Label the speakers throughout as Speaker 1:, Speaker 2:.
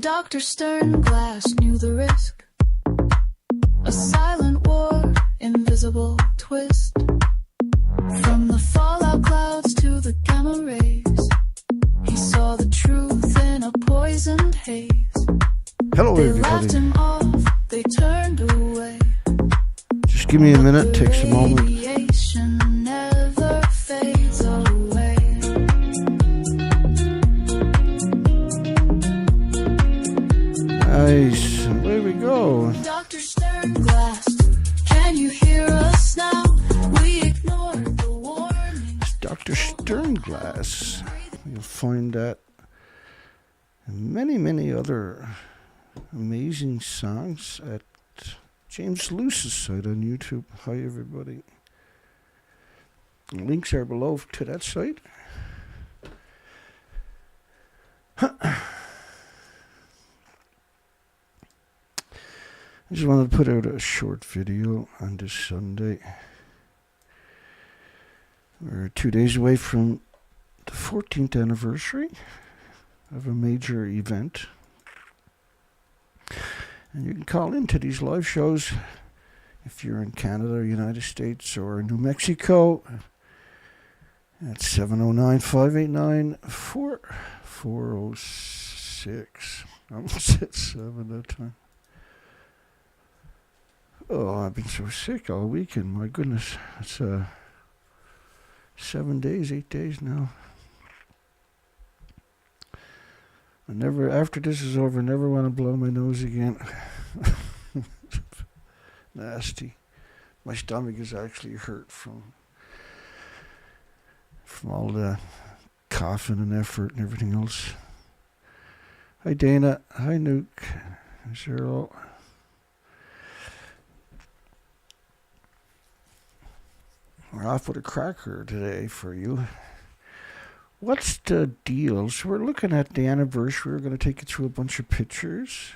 Speaker 1: Dr. Sternglass knew the risk. A silent war, invisible twist. From the fallout clouds to the gamma rays, he saw the truth in a poisoned haze.
Speaker 2: Hello,
Speaker 1: they
Speaker 2: everybody.
Speaker 1: Laughed him off, they turned away.
Speaker 2: Just give me a minute, takes a moment.
Speaker 1: Radiation never fades away.
Speaker 2: Nice, away we go.
Speaker 1: Dr. Sternglass, can you hear us now? We ignored the warning.
Speaker 2: Dr. Sternglass. You'll find that and many other amazing songs at James Luce's site on YouTube. Hi, everybody. Links are below to that site. I just wanted to put out a short video on this Sunday. We're 2 days away from the 14th anniversary of a major event. And you can call into these live shows if you're in Canada, United States, or New Mexico at 709-589-4406. I almost said 7 that time. Oh, I've been so sick all weekend. My goodness. It's 7 days, 8 days now. I never, after this is over, never want to blow my nose again. Nasty. My stomach is actually hurt from all the coughing and effort and everything else. Hi, Dana. Hi, Nuke. Hi, Cheryl. We're off with a cracker today for you. What's the deal? So we're looking at the anniversary. We're going to take you through a bunch of pictures.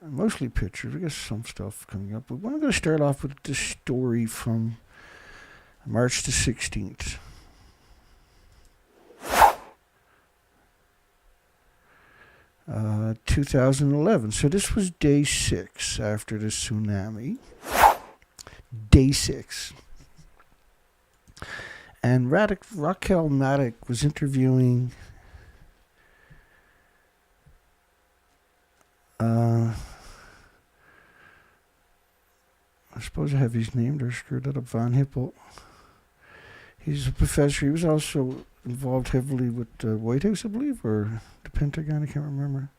Speaker 2: Mostly pictures. We got some stuff coming up. But we're going to start off with this story from March the 16th. Uh, 2011. So this was day 6 after the tsunami. Day 6. And Raquel Maddock was interviewing I suppose I have his name there, screwed that up, Van Hippel. He's a professor. He was also involved heavily with the White House, I believe, or the Pentagon, I can't remember.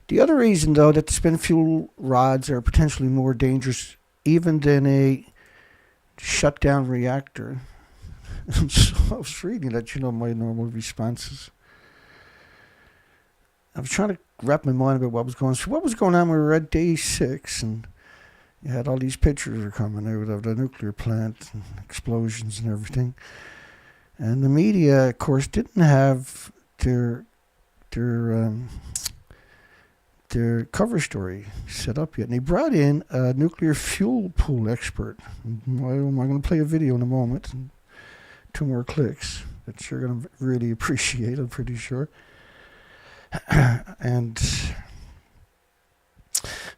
Speaker 2: The other reason, though, that the spent fuel rods are potentially more dangerous even than a shut down reactor. So I was reading that, my normal responses. I was trying to wrap my mind about what was going on. So what was going on? We were at day 6, and you had all these pictures were coming out of the nuclear plant and explosions and everything. And the media, of course, didn't have their cover story set up yet. And they brought in a nuclear fuel pool expert. I'm going to play a video in a moment. 2 more clicks that you're going to really appreciate, I'm pretty sure. And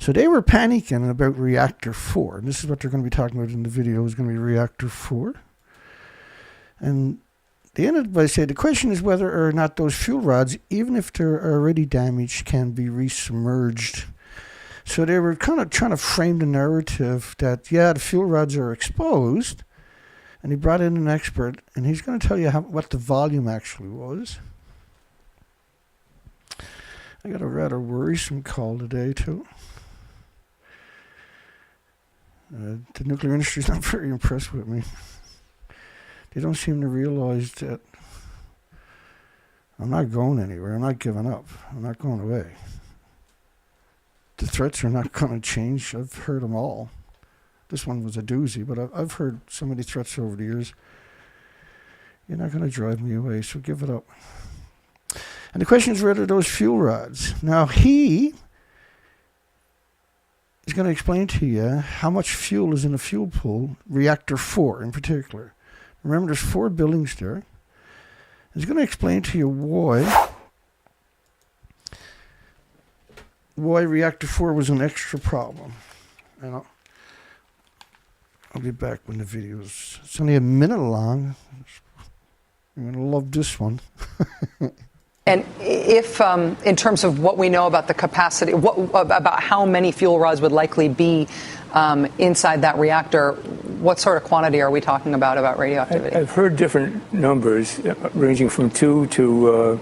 Speaker 2: so they were panicking about Reactor 4. And this is what they're going to be talking about in the video, is going to be Reactor 4. And they ended by saying the question is whether or not those fuel rods, even if they're already damaged, can be resubmerged. So they were kind of trying to frame the narrative that, yeah, the fuel rods are exposed. And he brought in an expert, and he's going to tell you what the volume actually was. I got a rather worrisome call today, too. The nuclear industry is not very impressed with me. They don't seem to realize that I'm not going anywhere. I'm not giving up. I'm not going away. The threats are not going to change. I've heard them all. This one was a doozy, but I've heard so many threats over the years. You're not going to drive me away, so give it up. And the question is whether those fuel rods. Now, he is going to explain to you how much fuel is in a fuel pool, Reactor 4 in particular. Remember, there's 4 buildings there. He's going to explain to you why Reactor 4 was an extra problem. And I'll be back when the video's... It's only a minute long. You're going to love this one.
Speaker 3: And if, in terms of what we know about the capacity, about how many fuel rods would likely be inside that reactor, what sort of quantity are we talking about radioactivity?
Speaker 4: I've heard different numbers ranging from 2 to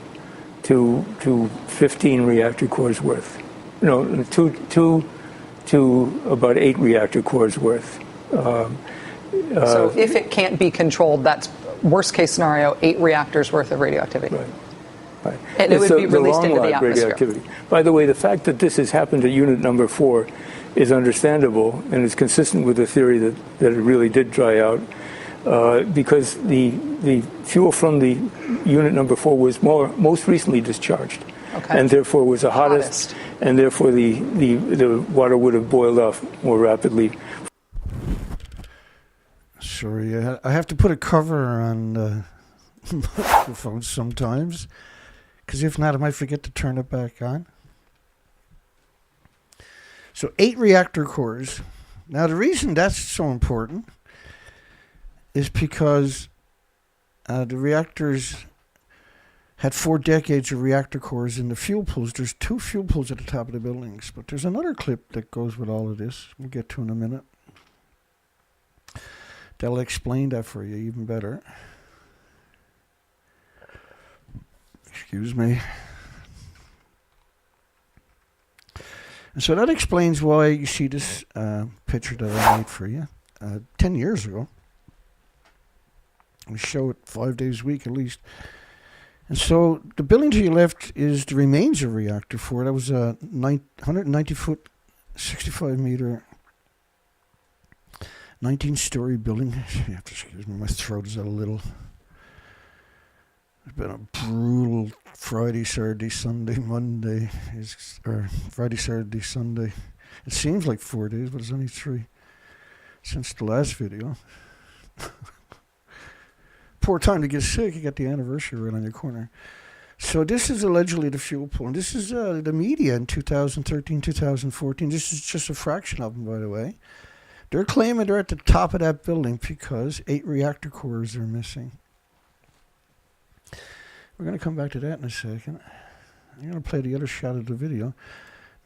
Speaker 4: 15 reactor cores worth. No, 2 to about 8 reactor cores worth.
Speaker 3: So if it can't be controlled, that's worst case scenario, 8 reactors worth of radioactivity.
Speaker 4: Right. Right.
Speaker 3: And it would be released into the atmosphere.
Speaker 4: Radioactivity. By the way, the fact that this has happened at unit number 4 is understandable and is consistent with the theory that it really did dry out because the fuel from the unit number 4 was most recently discharged, and therefore was the hottest, and therefore the water would have boiled off more rapidly.
Speaker 2: Sorry, I have to put a cover on the microphone sometimes, because if not, I might forget to turn it back on. So 8 reactor cores. Now, the reason that's so important is because the reactors had 4 decades of reactor cores in the fuel pools. There's 2 fuel pools at the top of the buildings, but there's another clip that goes with all of this. We'll get to in a minute. That'll explain that for you even better. Excuse me. And so that explains why you see this picture that I made for you 10 years ago. We show it 5 days a week at least. And so the building to your left is the remains of Reactor 4. That was a 190-foot, 65-meter, 19-story building. You have to excuse me, my throat is a little... It's been a brutal Friday, Saturday, Sunday, Monday. Or Friday, Saturday, Sunday. It seems like 4 days, but it's only 3 since the last video. Poor time to get sick. You got the anniversary right on your corner. So this is allegedly the fuel pool. And this is the media in 2013, 2014. This is just a fraction of them, by the way. They're claiming they're at the top of that building because 8 reactor cores are missing. We're going to come back to that in a second. I'm going to play the other shot of the video.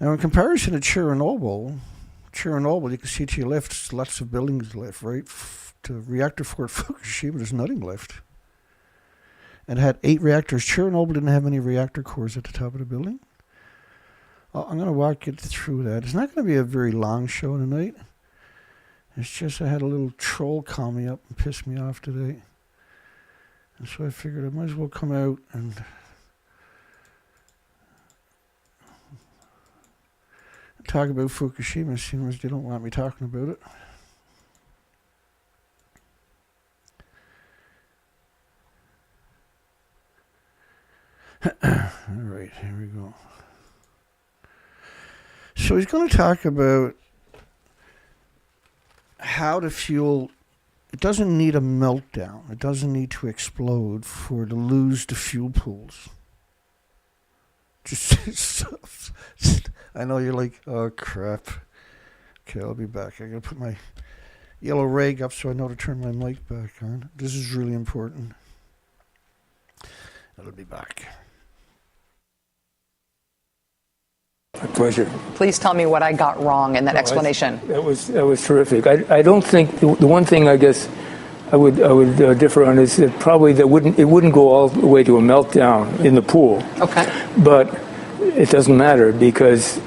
Speaker 2: Now, in comparison to Chernobyl, you can see to your left, there's lots of buildings left, right? To Reactor 4 at Fukushima, there's nothing left. And it had 8 reactors. Chernobyl didn't have any reactor cores at the top of the building. I'm going to walk you through that. It's not going to be a very long show tonight. It's just I had a little troll call me up and piss me off today. And so I figured I might as well come out and talk about Fukushima, seeing as they don't want me talking about it. All right, here we go. So he's going to talk about how the fuel... It doesn't need a meltdown. It doesn't need to explode to lose the fuel pools. I know you're like, oh crap. Okay, I'll be back. I gotta put my yellow rag up so I know to turn my mic back on. This is really important. I'll be back.
Speaker 4: My pleasure.
Speaker 3: Please tell me what I got wrong in that explanation.
Speaker 4: That was terrific. I don't think the one thing I guess I would differ on is that probably it wouldn't go all the way to a meltdown in the pool.
Speaker 3: Okay.
Speaker 4: But it doesn't matter because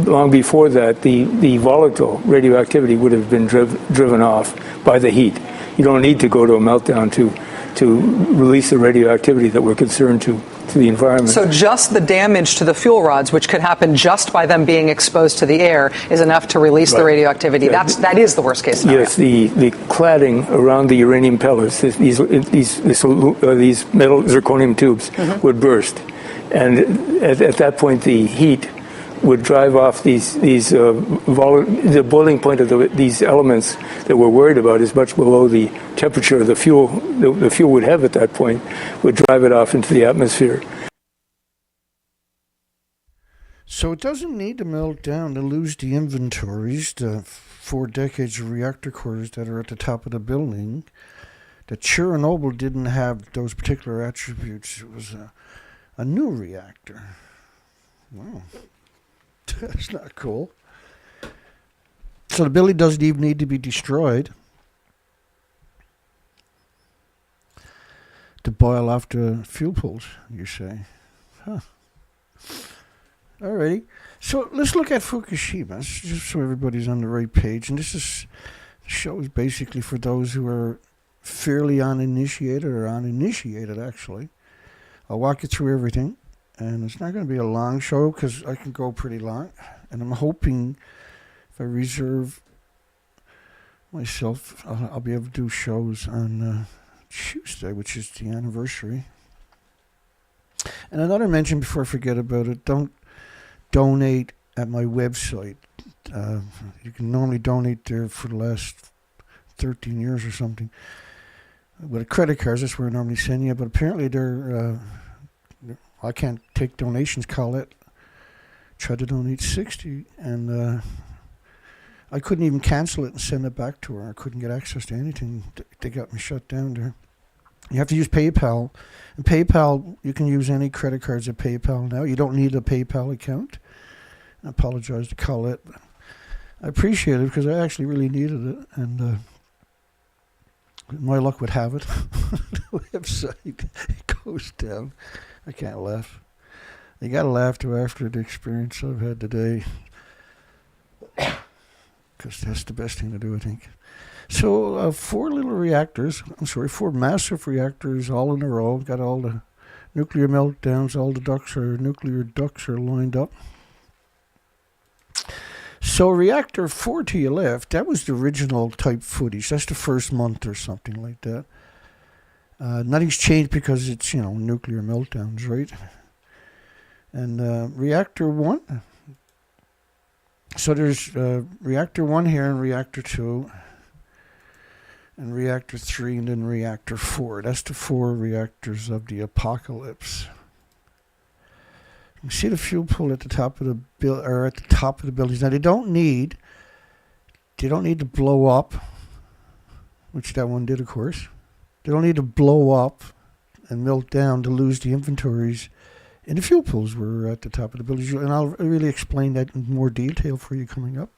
Speaker 4: long before that the volatile radioactivity would have been driven off by the heat. You don't need to go to a meltdown to release the radioactivity that we're concerned to the environment.
Speaker 3: So just the damage to the fuel rods, which could happen just by them being exposed to the air, is enough to release the radioactivity.
Speaker 4: Yeah.
Speaker 3: That is the worst case scenario.
Speaker 4: Yes, the cladding around the uranium pellets, these metal zirconium tubes, would burst, and at that point the heat would drive off the boiling point of these elements that we're worried about is much below the temperature of the fuel would have at that point, would drive it off into the atmosphere.
Speaker 2: So it doesn't need to melt down to lose the inventories, the 4 decades of reactor cores that are at the top of the building. The Chernobyl didn't have those particular attributes. It was a new reactor. Wow. That's not cool. So the building doesn't even need to be destroyed to boil off the fuel pools, you say. Huh. Alrighty. So let's look at Fukushima, just so everybody's on the right page. And this shows basically for those who are fairly uninitiated, or uninitiated actually. I'll walk you through everything. And it's not going to be a long show because I can go pretty long. And I'm hoping if I reserve myself, I'll be able to do shows on Tuesday, which is the anniversary. And another mention before I forget about it, don't donate at my website. You can normally donate there for the last 13 years or something. With a credit card, that's where I normally send you. But apparently they're... I can't take donations, call it. Tried to donate 60, and I couldn't even cancel it and send it back to her. I couldn't get access to anything. They got me shut down there. You have to use PayPal. And PayPal, you can use any credit cards at PayPal now. You don't need a PayPal account. I apologize to Colette. But I appreciate it because I actually really needed it. And my luck would have it. The website goes down. I can't laugh. You gotta laugh too after the experience I've had today. Because that's the best thing to do, I think. So, 4 massive reactors all in a row. Got all the nuclear meltdowns, all the nuclear ducts are lined up. So, reactor 4 to your left, that was the original type footage. That's the first month or something like that. Nothing's changed because it's, nuclear meltdowns, right? And reactor 1. So there's reactor 1 here and reactor 2. And reactor 3 and then reactor 4. That's the 4 reactors of the apocalypse. You can see the fuel pool at the top of the buildings. Now they don't need to blow up, which that one did, of course. They don't need to blow up and melt down to lose the inventories in the fuel pools were at the top of the buildings. And I'll really explain that in more detail for you coming up.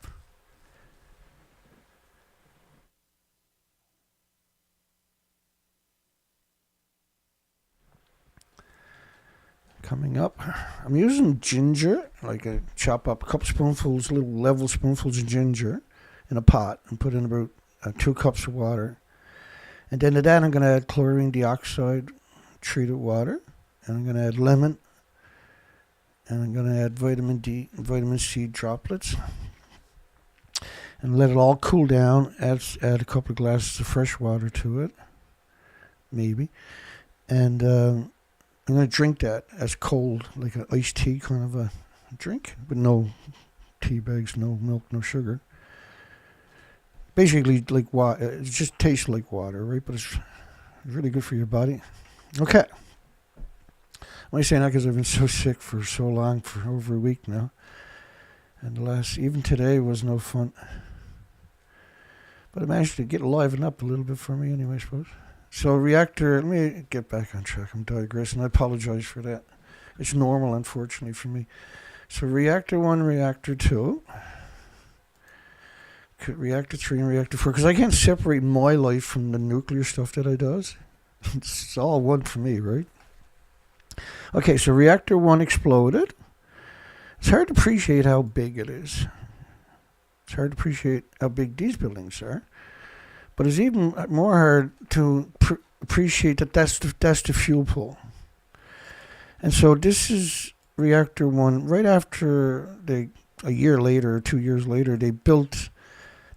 Speaker 2: Coming up, I'm using ginger, like I chop up a couple spoonfuls, little level spoonfuls of ginger in a pot and put in about 2 cups of water. And then to that, I'm going to add chlorine dioxide, treated water. And I'm going to add lemon. And I'm going to add vitamin D and vitamin C droplets. And let it all cool down. Add a couple of glasses of fresh water to it. Maybe. And I'm going to drink that as cold, like an iced tea kind of a drink. But no tea bags, no milk, no sugar. Basically, like water. It just tastes like water, right? But it's really good for your body. Okay. I'm saying that because I've been so sick for so long, for over a week now. And even today was no fun. But I managed to get livened up a little bit for me anyway, I suppose. So reactor, let me get back on track. I'm digressing. I apologize for that. It's normal, unfortunately, for me. So reactor 1, reactor 2. Reactor 3 and reactor 4, because I can't separate my life from the nuclear stuff that I does. It's all one for me, right? Okay, so reactor 1 exploded. It's hard to appreciate how big it is. It's hard to appreciate how big these buildings are. But it's even more hard to appreciate that that's the fuel pool. And so this is reactor 1. Right after a year later or 2 years later, they built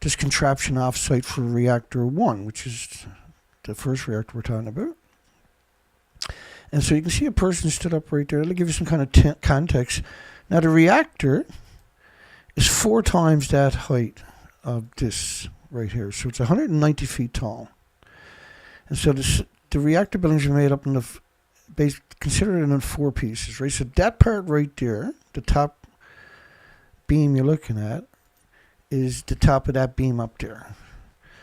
Speaker 2: this contraption off-site for reactor 1, which is the first reactor we're talking about. And so you can see a person stood up right there. Let me give you some kind of context. Now the reactor is 4 times that height of this right here. So it's 190 feet tall. And so the reactor buildings are made up in consider it in 4 pieces, right? So that part right there, the top beam you're looking at, is the top of that beam up there.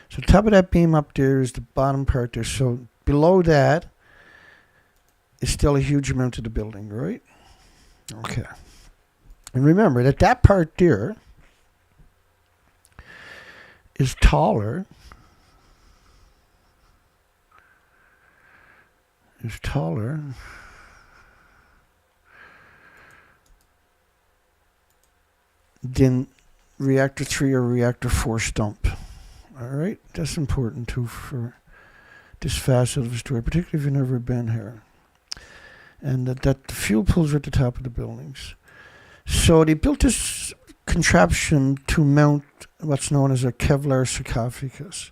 Speaker 2: So the top of that beam up there is the bottom part there. So below that is still a huge amount of the building, right? Okay. And remember that that part there is taller than reactor 3 or reactor 4 stump. All right, that's important too for this facet of the story, particularly if you've never been here. And that the fuel pools are at the top of the buildings. So they built this contraption to mount what's known as a Kevlar sarcophagus.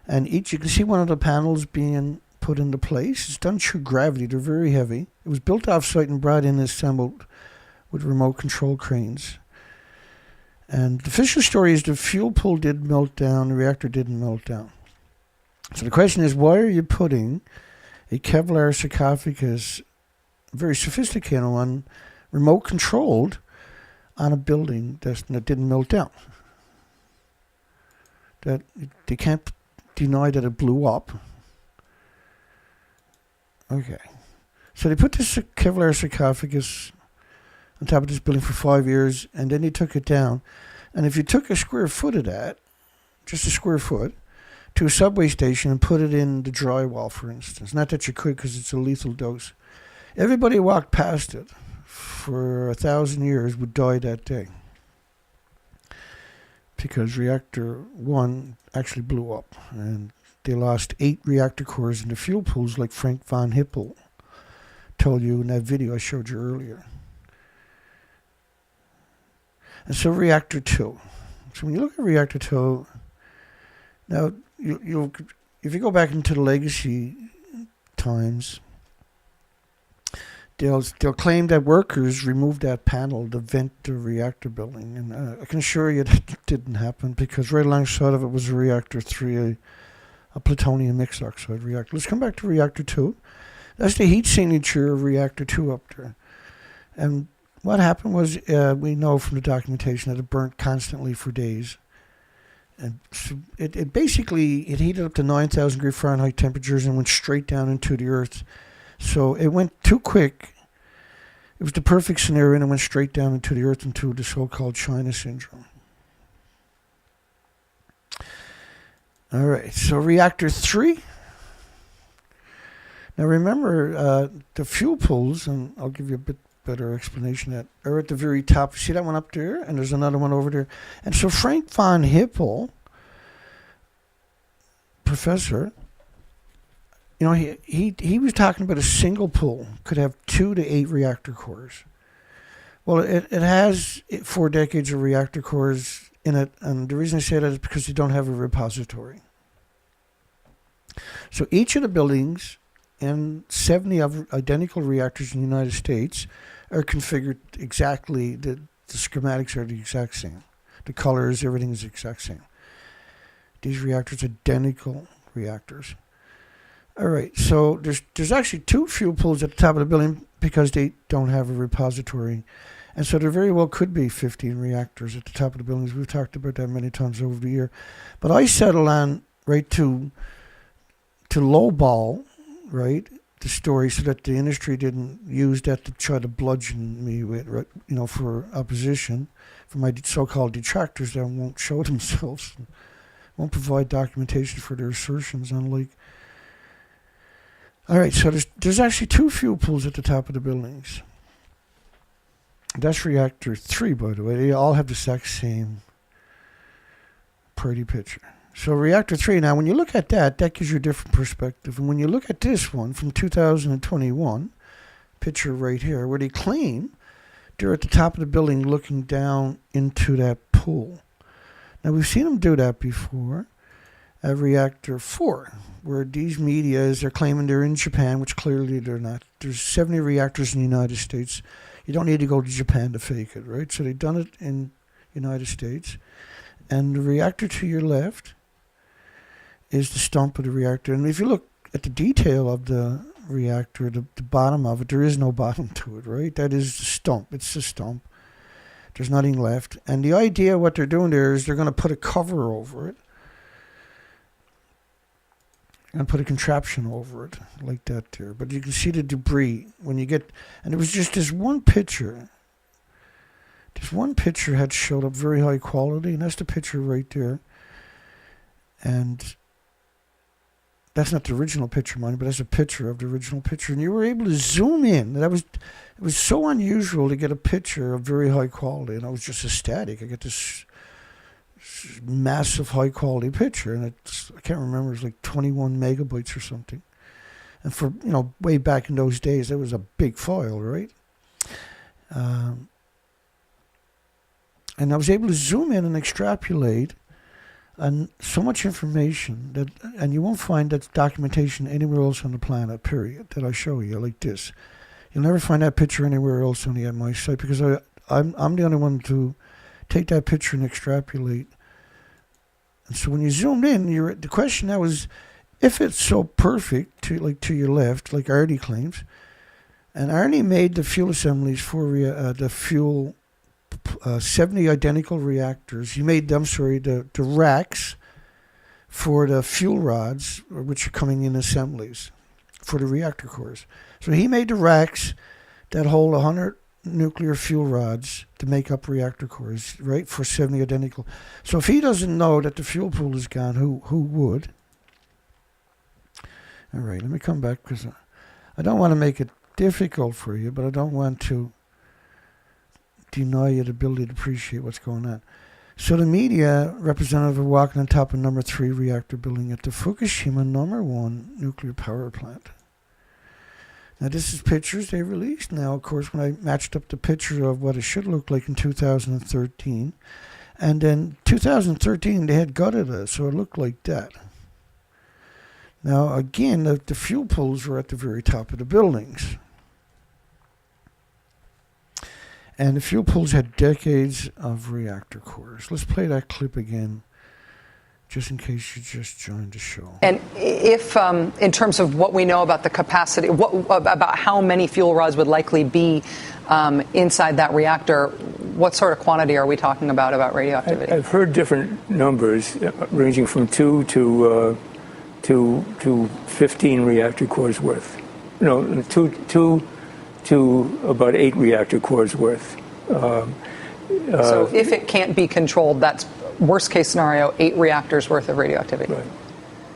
Speaker 2: And you can see one of the panels being put into place. It's done through gravity. They're very heavy. It was built off-site and brought in and assembled with remote control cranes. And the official story is the fuel pool did melt down, the reactor didn't melt down. So the question is, why are you putting a Kevlar sarcophagus, a very sophisticated one, remote controlled, on a building that didn't melt down? That they can't deny that it blew up. Okay. So they put this Kevlar sarcophagus on top of this building for 5 years, and then they took it down. And if you took a square foot of that, just a square foot, to a subway station and put it in the drywall, for instance, not that you could because it's a lethal dose, everybody who walked past it for 1,000 years would die that day. Because reactor 1 actually blew up, and they lost 8 reactor cores in the fuel pools, like Frank von Hippel told you in that video I showed you earlier. And so reactor 2. So when you look at reactor 2, now you'll if you go back into the legacy times, they'll claim that workers removed that panel to vent the reactor building, and I can assure you that didn't happen, because right alongside of it was a reactor 3, a plutonium mixed oxide reactor. Let's come back to reactor 2. That's the heat signature of reactor 2 up there. And what happened was, we know from the documentation that it burnt constantly for days. And so it basically heated up to 9,000 degree Fahrenheit temperatures and went straight down into the earth. So it went too quick. It was the perfect scenario, and it went straight down into the earth, into the so-called China syndrome. All right, so reactor 3. Now remember, the fuel pools, and I'll give you a bit better explanation, that are at the very top. See that one up there? And there's another one over there. And so Frank von Hippel, professor, you know, he was talking about a single pool could have 2 to 8 reactor cores. Well, it has 4 decades of reactor cores in it, and the reason I say that is because they don't have a repository. So each of the buildings and 70 of identical reactors in the United States are configured exactly, the schematics are the exact same. The colors, everything is the exact same. These reactors are identical reactors. All right, so there's actually 2 fuel pools at the top of the building because they don't have a repository. And so there very well could be 15 reactors at the top of the buildings. We've talked about that many times over the year. But I settle on, right, to lowball, right, the story, so that the industry didn't use that to try to bludgeon me with, right, you know, for opposition, for my so-called detractors that won't show themselves, won't provide documentation for their assertions, unlike. All right, so there's actually 2 fuel pools at the top of the buildings. That's reactor 3, by the way. They all have the exact same pretty picture. So reactor 3, now when you look at that gives you a different perspective. And when you look at this one from 2021, picture right here, where they claim they're at the top of the building looking down into that pool. Now we've seen them do that before at reactor 4, where these medias are claiming they're in Japan, which clearly they're not. There's 70 reactors in the United States. You don't need to go to Japan to fake it, right? So they've done it in United States. And the reactor to your left is the stump of the reactor. And if you look at the detail of the reactor, the bottom of it, there is no bottom to it, right? That is the stump. It's the stump. There's nothing left. And the idea what they're doing there is they're going to put a cover over it. And put a contraption over it like that there. But you can see the debris when you get... And it was just this one picture. This one picture had showed up very high quality. And that's the picture right there. And that's not the original picture, mind, but that's a picture of the original picture. And you were able to zoom in. It was so unusual to get a picture of very high quality. And I was just ecstatic. I get this massive high quality picture, and I can't remember, it was like 21 megabytes or something. And for, way back in those days, that was a big file, right? And I was able to zoom in and extrapolate and so much information and you won't find that documentation anywhere else on the planet, period, that I show you like this. You'll never find that picture anywhere else on my site, because I'm the only one to take that picture and extrapolate. And so when you zoomed in, the question now is, if it's so perfect to your left, like Arnie claims, and Arnie made the fuel assemblies for the fuel 70 identical reactors. He made them, the racks for the fuel rods, which are coming in assemblies for the reactor cores. So he made the racks that hold 100 nuclear fuel rods to make up reactor cores, right, for 70 identical. So if he doesn't know that the fuel pool is gone, who would? All right, let me come back, because I don't want to make it difficult for you, but I don't want to deny you the ability to appreciate what's going on. So the media representative are walking on top of number 3 reactor building at the Fukushima number 1 nuclear power plant. Now, this is pictures they released. Now, of course, when I matched up the picture of what it should look like in 2013, and then 2013 they had gutted it, so it looked like that. Now, again, the fuel pools were at the very top of the buildings. And the fuel pools had decades of reactor cores. Let's play that clip again, just in case you just joined the show.
Speaker 3: And if, in terms of what we know about the capacity, about how many fuel rods would likely be inside that reactor, what sort of quantity are we talking about radioactivity?
Speaker 4: I've heard different numbers, ranging from 2 to 15 reactor cores worth. No, 2 to about 8 reactor cores worth.
Speaker 3: So if it can't be controlled, that's worst case scenario, 8 reactors worth of radioactivity.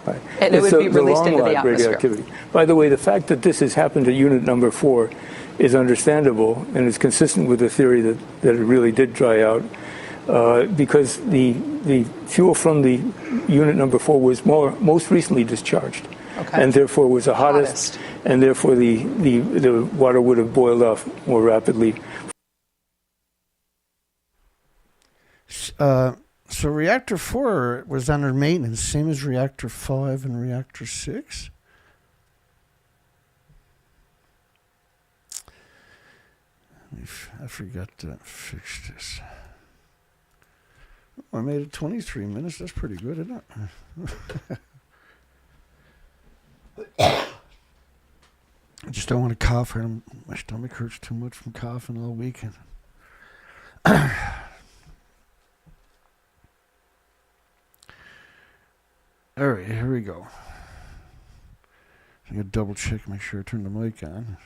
Speaker 4: Right.
Speaker 3: And it would be released into the atmosphere.
Speaker 4: Radioactivity. By the way, the fact that this has happened at unit number 4 is understandable and is consistent with the theory that it really did dry out, because the fuel from the unit number 4 was most recently discharged. Okay. And therefore was the hottest, and therefore the water would have boiled off more rapidly.
Speaker 2: So reactor 4 was under maintenance, same as reactor 5 and reactor 6. I forgot to fix this. Oh, I made it 23 minutes. That's pretty good, isn't it? I just don't want to cough. My stomach hurts too much from coughing all weekend. All right, here we go. I'm going to double check, make sure I turn the mic on.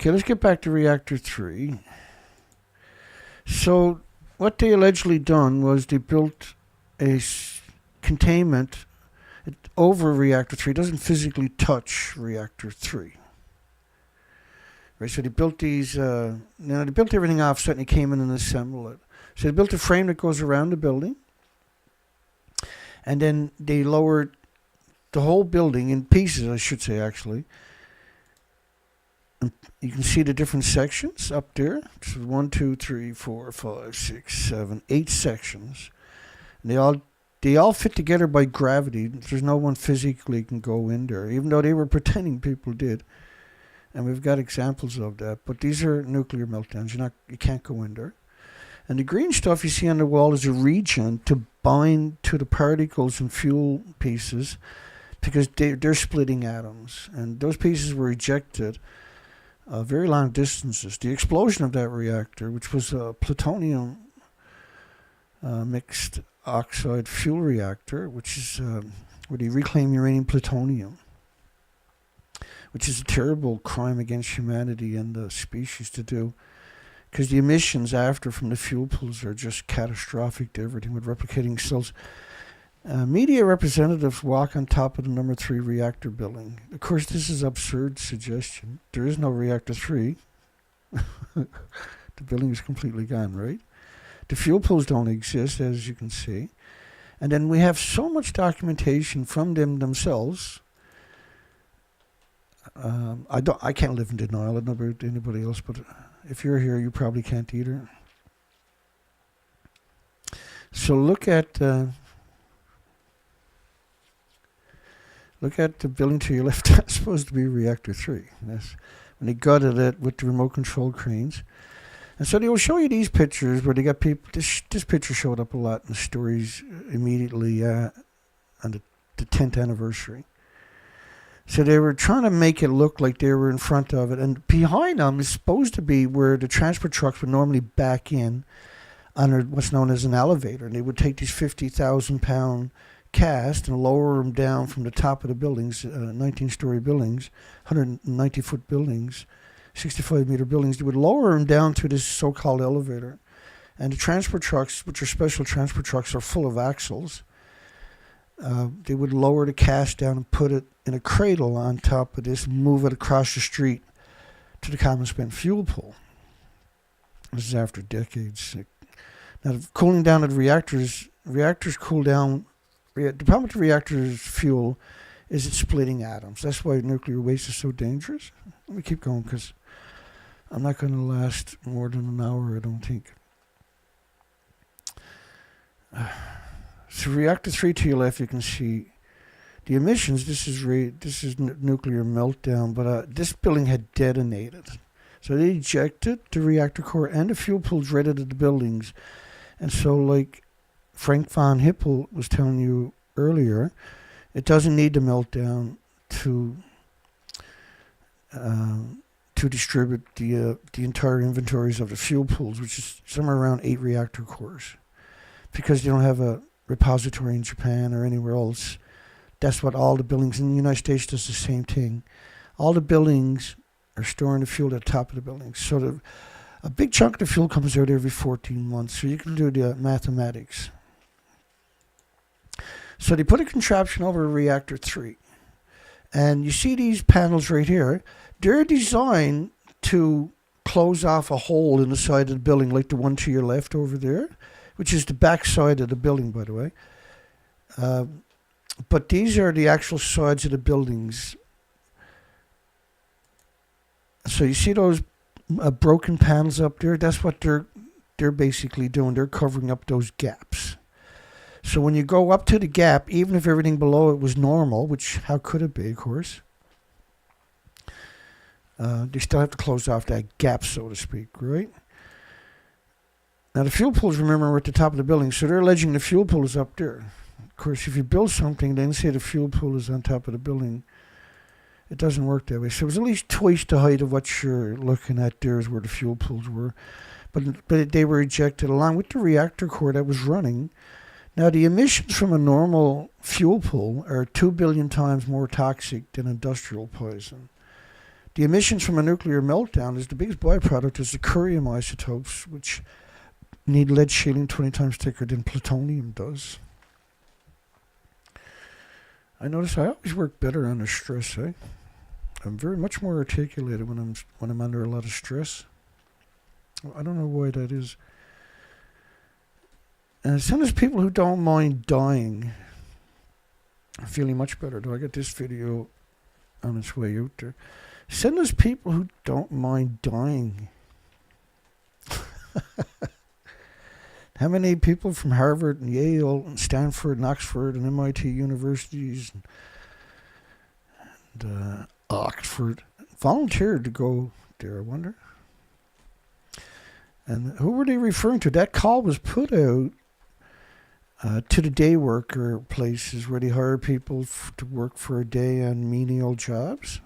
Speaker 2: Okay, let's get back to reactor 3. So what they allegedly done was they built a containment over reactor 3. It doesn't physically touch reactor 3. Right, so they built these, they built everything offset and they came in and assembled it. So they built a frame that goes around the building. And then they lowered the whole building in pieces, I should say, actually. And you can see the different sections up there. So 1, 2, 3, 4, 5, 6, 7, 8 sections. And they all fit together by gravity. There's no one physically can go in there, even though they were pretending people did. And we've got examples of that. But these are nuclear meltdowns. You can't go in there. And the green stuff you see on the wall is a region to bind to the particles and fuel pieces, because they're splitting atoms. And those pieces were ejected very long distances. The explosion of that reactor, which was a plutonium mixed oxide fuel reactor, which is where they reclaim uranium plutonium, which is a terrible crime against humanity and the species to do, because the emissions after from the fuel pools are just catastrophic to everything with replicating cells. Media representatives walk on top of the number 3 reactor building. Of course, this is absurd suggestion. There is no reactor 3. The building is completely gone, right? The fuel pools don't exist, as you can see. And then we have so much documentation from them themselves. I can't live in denial. I don't know about anybody else, but if you're here, you probably can't either. So look at the building to your left. That's supposed to be reactor 3. That's when they gutted it with the remote control cranes. And so they will show you these pictures where they got people. This picture showed up a lot in the stories immediately on the 10th anniversary. So they were trying to make it look like they were in front of it. And behind them is supposed to be where the transport trucks would normally back in under what's known as an elevator. And they would take these 50,000-pound cast and lower them down from the top of the buildings, 19-story buildings, 190-foot buildings, 65-meter buildings. They would lower them down to this so-called elevator. And the transport trucks, which are special transport trucks, are full of axles. They would lower the cast down and put it in a cradle on top of this and move it across the street to the common spent fuel pool. This is after decades. Now, cooling down of the reactors cool down. The problem with the reactor's fuel is it's splitting atoms. That's why nuclear waste is so dangerous. Let me keep going because I'm not going to last more than an hour, I don't think. So reactor 3 to your left, you can see the emissions. This is nuclear meltdown, but this building had detonated. So they ejected the reactor core and the fuel pools right out of the buildings. And so, like Frank von Hippel was telling you earlier, it doesn't need to melt down to distribute the entire inventories of the fuel pools, which is somewhere around 8 reactor cores, because they don't have a repository in Japan or anywhere else. That's what all the buildings in the United States does, the same thing. All the buildings are storing the fuel at the top of the buildings. So a big chunk of the fuel comes out every 14 months. So you can do the mathematics. So they put a contraption over reactor 3. And you see these panels right here. They're designed to close off a hole in the side of the building, like the one to your left over there, which is the back side of the building, by the way. But these are the actual sides of the buildings. So you see those broken panels up there? That's what they're basically doing. They're covering up those gaps. So when you go up to the gap, even if everything below it was normal, which how could it be, of course, they still have to close off that gap, so to speak, right? Now the fuel pools, remember, are at the top of the building, so they're alleging the fuel pool is up there. Of course, if you build something, then say the fuel pool is on top of the building. It doesn't work that way. So it was at least twice the height of what you're looking at there is where the fuel pools were. But they were ejected along with the reactor core that was running. Now, the emissions from a normal fuel pool are 2 billion times more toxic than industrial poison. The emissions from a nuclear meltdown is the biggest byproduct is the curium isotopes, which need lead shielding 20 times thicker than plutonium does. I notice I always work better under stress, eh? I'm very much more articulated when I'm under a lot of stress. I don't know why that is. And as soon as people who don't mind dying are feeling much better, though I got this video on its way out there. Send us people who don't mind dying. How many people from Harvard and Yale and Stanford and Oxford and MIT universities and Oxford, volunteered to go there, I wonder. And who were they referring to? That call was put out to the day worker places where they hire people to work for a day on menial jobs.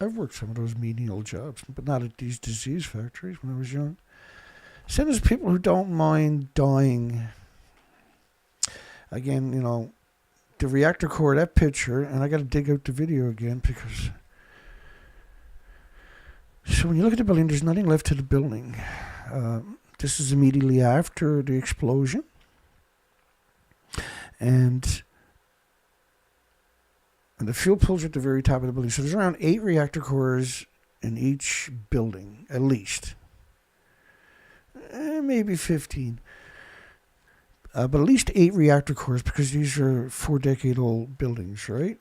Speaker 2: I've worked some of those menial jobs, but not at these disease factories when I was young. Send us people who don't mind dying. Again, you know, the reactor core, that picture, and I got to dig out the video again because... So when you look at the building, there's nothing left to the building. This is immediately after the explosion. And the fuel pools are at the very top of the building. So there's around 8 reactor cores in each building, at least. Maybe 15. But at least 8 reactor cores, because these are 4-decade-old buildings, right?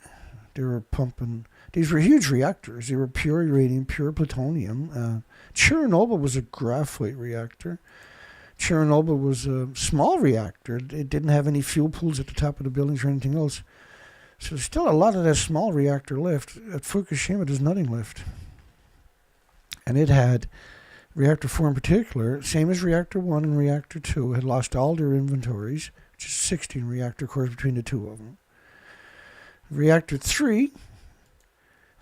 Speaker 2: They were pumping... These were huge reactors. They were pure uranium, pure plutonium. Chernobyl was a graphite reactor. Chernobyl was a small reactor. It didn't have any fuel pools at the top of the buildings or anything else. So there's still a lot of that small reactor left. At Fukushima, there's nothing left. And it had, Reactor 4 in particular, same as Reactor 1 and Reactor 2, had lost all their inventories, which is 16 reactor cores between the two of them. Reactor 3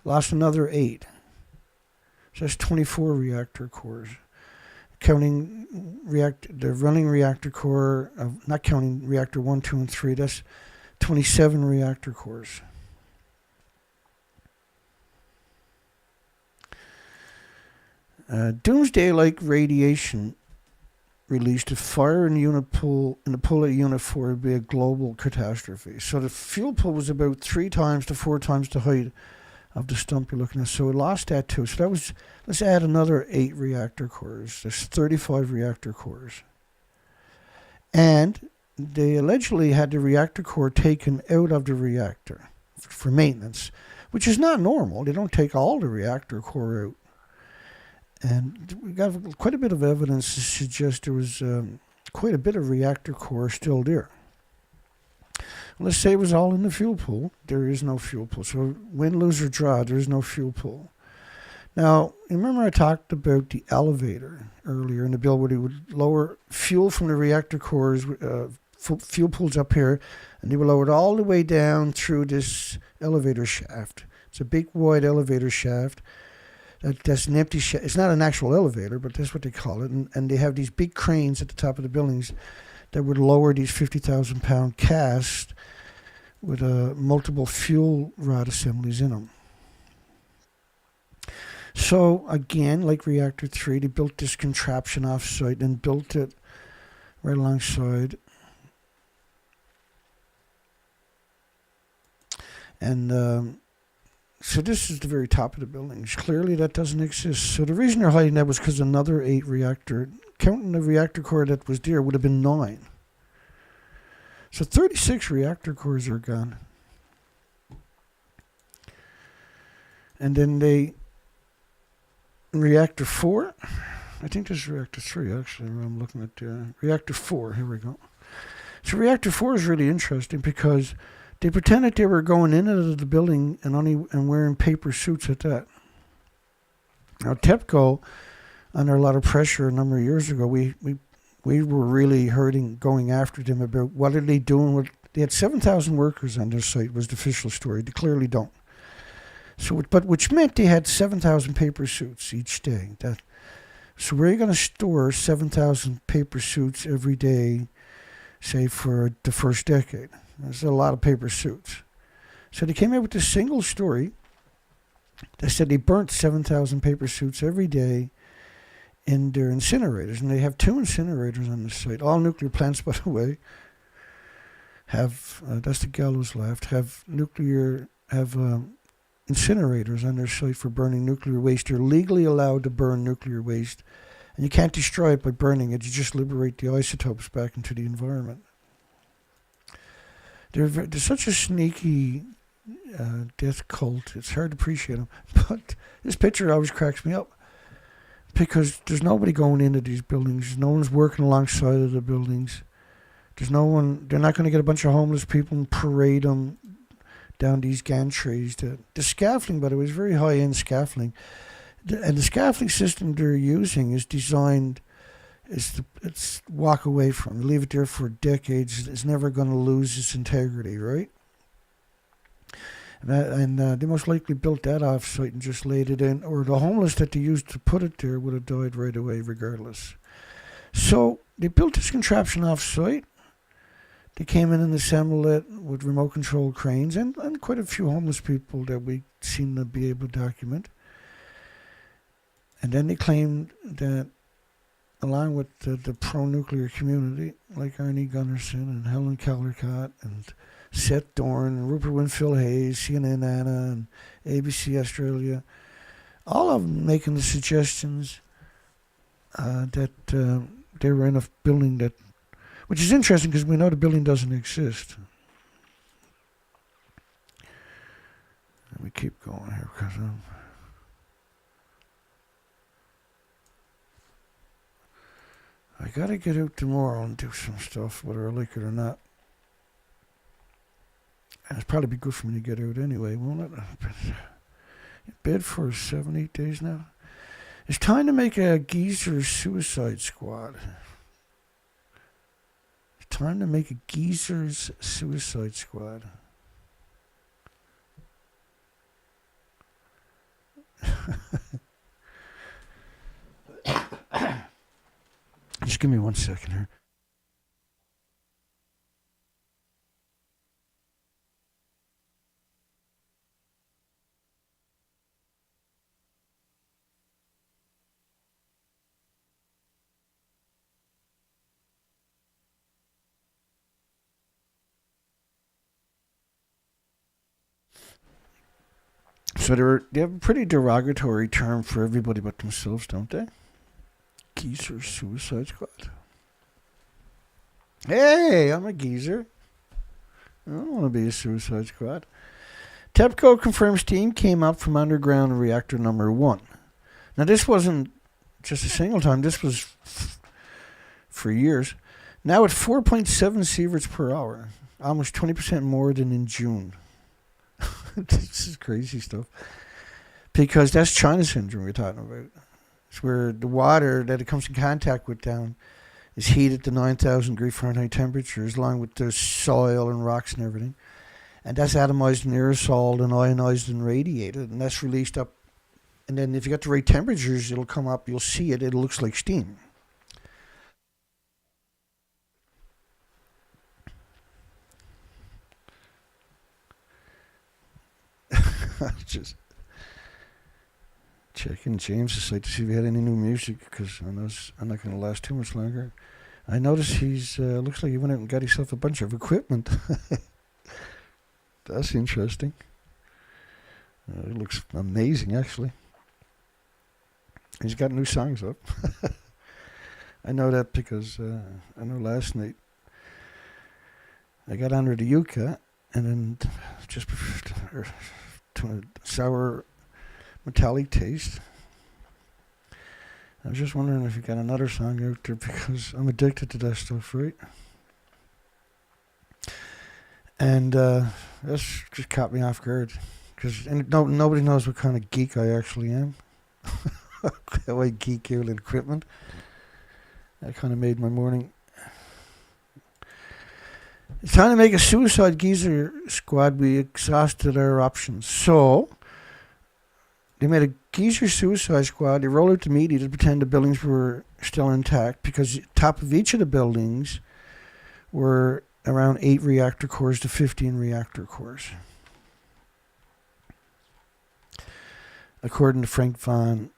Speaker 2: lost another 8. So that's 24 reactor cores. Counting the running reactor core, not counting Reactor 1, 2, and 3, that's 27 reactor cores. Doomsday-like radiation released a fire in the pool at Unit 4 would be a global catastrophe. So the fuel pool was about 3 times to 4 times the height of the stump you're looking at. So it lost that too. So that was, let's add another 8 reactor cores. There's 35 reactor cores. And they allegedly had the reactor core taken out of the reactor for maintenance, which is not normal. They don't take all the reactor core out. And we got quite a bit of evidence to suggest there was quite a bit of reactor core still there. Let's say it was all in the fuel pool. There is no fuel pool. So win, lose, or draw, there is no fuel pool. Now, remember I talked about the elevator earlier in the bill where they would lower fuel from the reactor cores, fuel pools up here, and they would lower it all the way down through this elevator shaft. It's a big wide elevator shaft. That's an empty shaft. It's not an actual elevator, but that's what they call it. And they have these big cranes at the top of the buildings that would lower these 50,000-pound casts with multiple fuel rod assemblies in them. So, again, like Reactor 3, they built this contraption off-site and built it right alongside. And so this is the very top of the buildings. Clearly that doesn't exist. So the reason they're hiding that was because another 8 reactor, counting the reactor core that was there, would have been 9. So 36 reactor cores are gone. And then Reactor 4, I think this is Reactor 3 actually, I'm looking at Reactor 4, here we go. So Reactor 4 is really interesting because they pretended they were going in and out of the building and wearing paper suits at that. Now TEPCO, under a lot of pressure a number of years ago, we were really hurting, going after them about what are they doing. They had 7,000 workers on their site was the official story. They clearly don't. So, but which meant they had 7,000 paper suits each day. So where are you going to store 7,000 paper suits every day, say for the first decade? There's a lot of paper suits. So they came out with this single story that said they burnt 7,000 paper suits every day in their incinerators. And they have 2 incinerators on the site. All nuclear plants, by the way, have, that's the gallows left, have incinerators on their site for burning nuclear waste. They're legally allowed to burn nuclear waste. And you can't destroy it by burning it. You just liberate the isotopes back into the environment. They're such a sneaky death cult. It's hard to appreciate them. But this picture always cracks me up because there's nobody going into these buildings. No one's working alongside of the buildings. There's no one. They're not going to get a bunch of homeless people and parade them down these gantries. The scaffolding, by the way, is very high-end scaffolding. And the scaffolding system they're using is designed, it's walk away from. Leave it there for decades. It's never going to lose its integrity, right? And they most likely built that off-site and just laid it in, or the homeless that they used to put it there would have died right away regardless. So they built this contraption off-site. They came in and assembled it with remote-controlled cranes and quite a few homeless people that we seem to be able to document. And then they claimed that, along with the pro-nuclear community, like Arnie Gunnarsson and Helen Caldercott and Seth Dorn and Rupert Winfield Hayes, CNN Anna and ABC Australia, all of them making the suggestions that they were in a building that, which is interesting because we know the building doesn't exist. Let me keep going here because I gotta get out tomorrow and do some stuff, whether I like it or not. And it'd probably be good for me to get out anyway, won't it? In bed for 7-8 days now. It's time to make a geezer suicide squad. It's time to make a geezer's suicide squad. Just give me 1 second here. So they have a pretty derogatory term for everybody but themselves, don't they? Geezer Suicide Squad. Hey, I'm a geezer. I don't want to be a Suicide Squad. TEPCO confirms steam came up from underground reactor number 1. Now, this wasn't just a single time. This was for years. Now it's 4.7 sieverts per hour. Almost 20% more than in June. This is crazy stuff. Because that's China syndrome we're talking about. It's where the water that it comes in contact with down is heated to 9,000 degree Fahrenheit temperatures, along with the soil and rocks and everything. And that's atomized and aerosoled and ionized and radiated. And that's released up. And then if you got the right temperatures, it'll come up. You'll see it. It looks like steam. Just checking James' site to see if he had any new music, because I know I'm not going to last too much longer. I noticed he's looks like he went out and got himself a bunch of equipment. That's interesting. It looks amazing, actually. He's got new songs up. I know that because I know last night I got under the yucca and then just sour metallic taste. I was just wondering if you got another song out there, because I'm addicted to that stuff, right? And that's just caught me off guard, because nobody knows what kind of geek I actually am. How I geek out in equipment. That kind of made my morning. It's time to make a suicide geezer squad. We exhausted our options. So, they made a geezer suicide squad. They rolled out the media to pretend the buildings were still intact, because the top of each of the buildings were around 8 reactor cores to 15 reactor cores. According to Frank Von.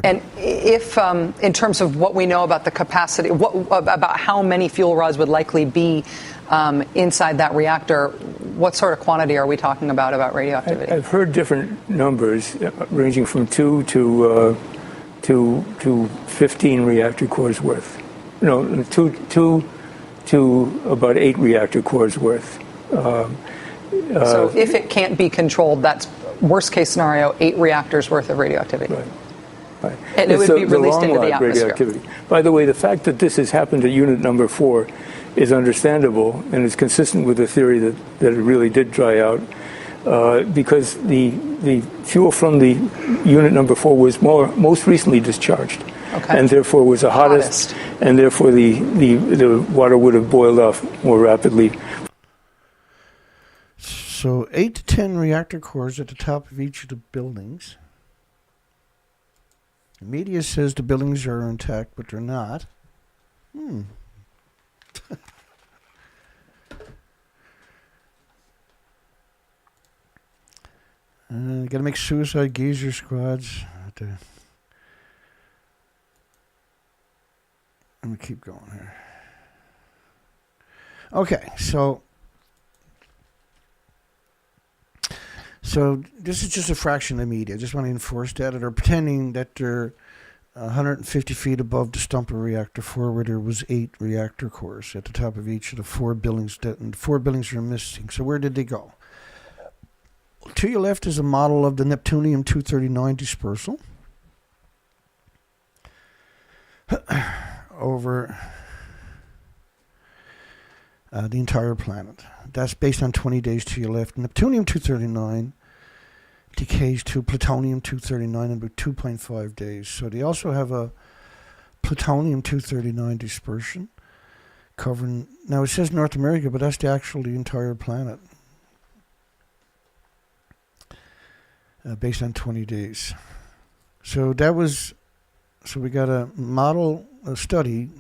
Speaker 3: And if, in terms of what we know about the capacity, about how many fuel rods would likely be inside that reactor, what sort of quantity are we talking about radioactivity?
Speaker 4: I've heard different numbers ranging from 2 to 15 reactor cores worth. No, 2 to about 8 reactor cores worth.
Speaker 3: So if it can't be controlled, that's worst case scenario, 8 reactors worth of radioactivity.
Speaker 4: Right. Right.
Speaker 3: And it would be released into the atmosphere.
Speaker 4: By the way, the fact that this has happened at unit number 4 is understandable and is consistent with the theory that it really did dry out, because the fuel from the unit number 4 was most recently discharged, and therefore was the hottest, and therefore the water would have boiled off more rapidly.
Speaker 2: So 8 to 10 reactor cores at the top of each of the buildings. The media says the buildings are intact, but they're not. Got to make suicide geyser squads. Let me keep going here. Okay, so this is just a fraction of the media. I just want to enforce that. They're pretending that they're 150 feet above the stump of reactor 4, where there was 8 reactor cores at the top of each of the 4 buildings. And 4 buildings are missing. So where did they go? To your left is a model of the Neptunium-239 dispersal over the entire planet. That's based on 20 days to your left. Neptunium-239 decays to plutonium-239 in about 2.5 days. So they also have a plutonium-239 dispersion covering, now it says North America, but that's the entire planet. Based on 20 days. So we got a model, a study,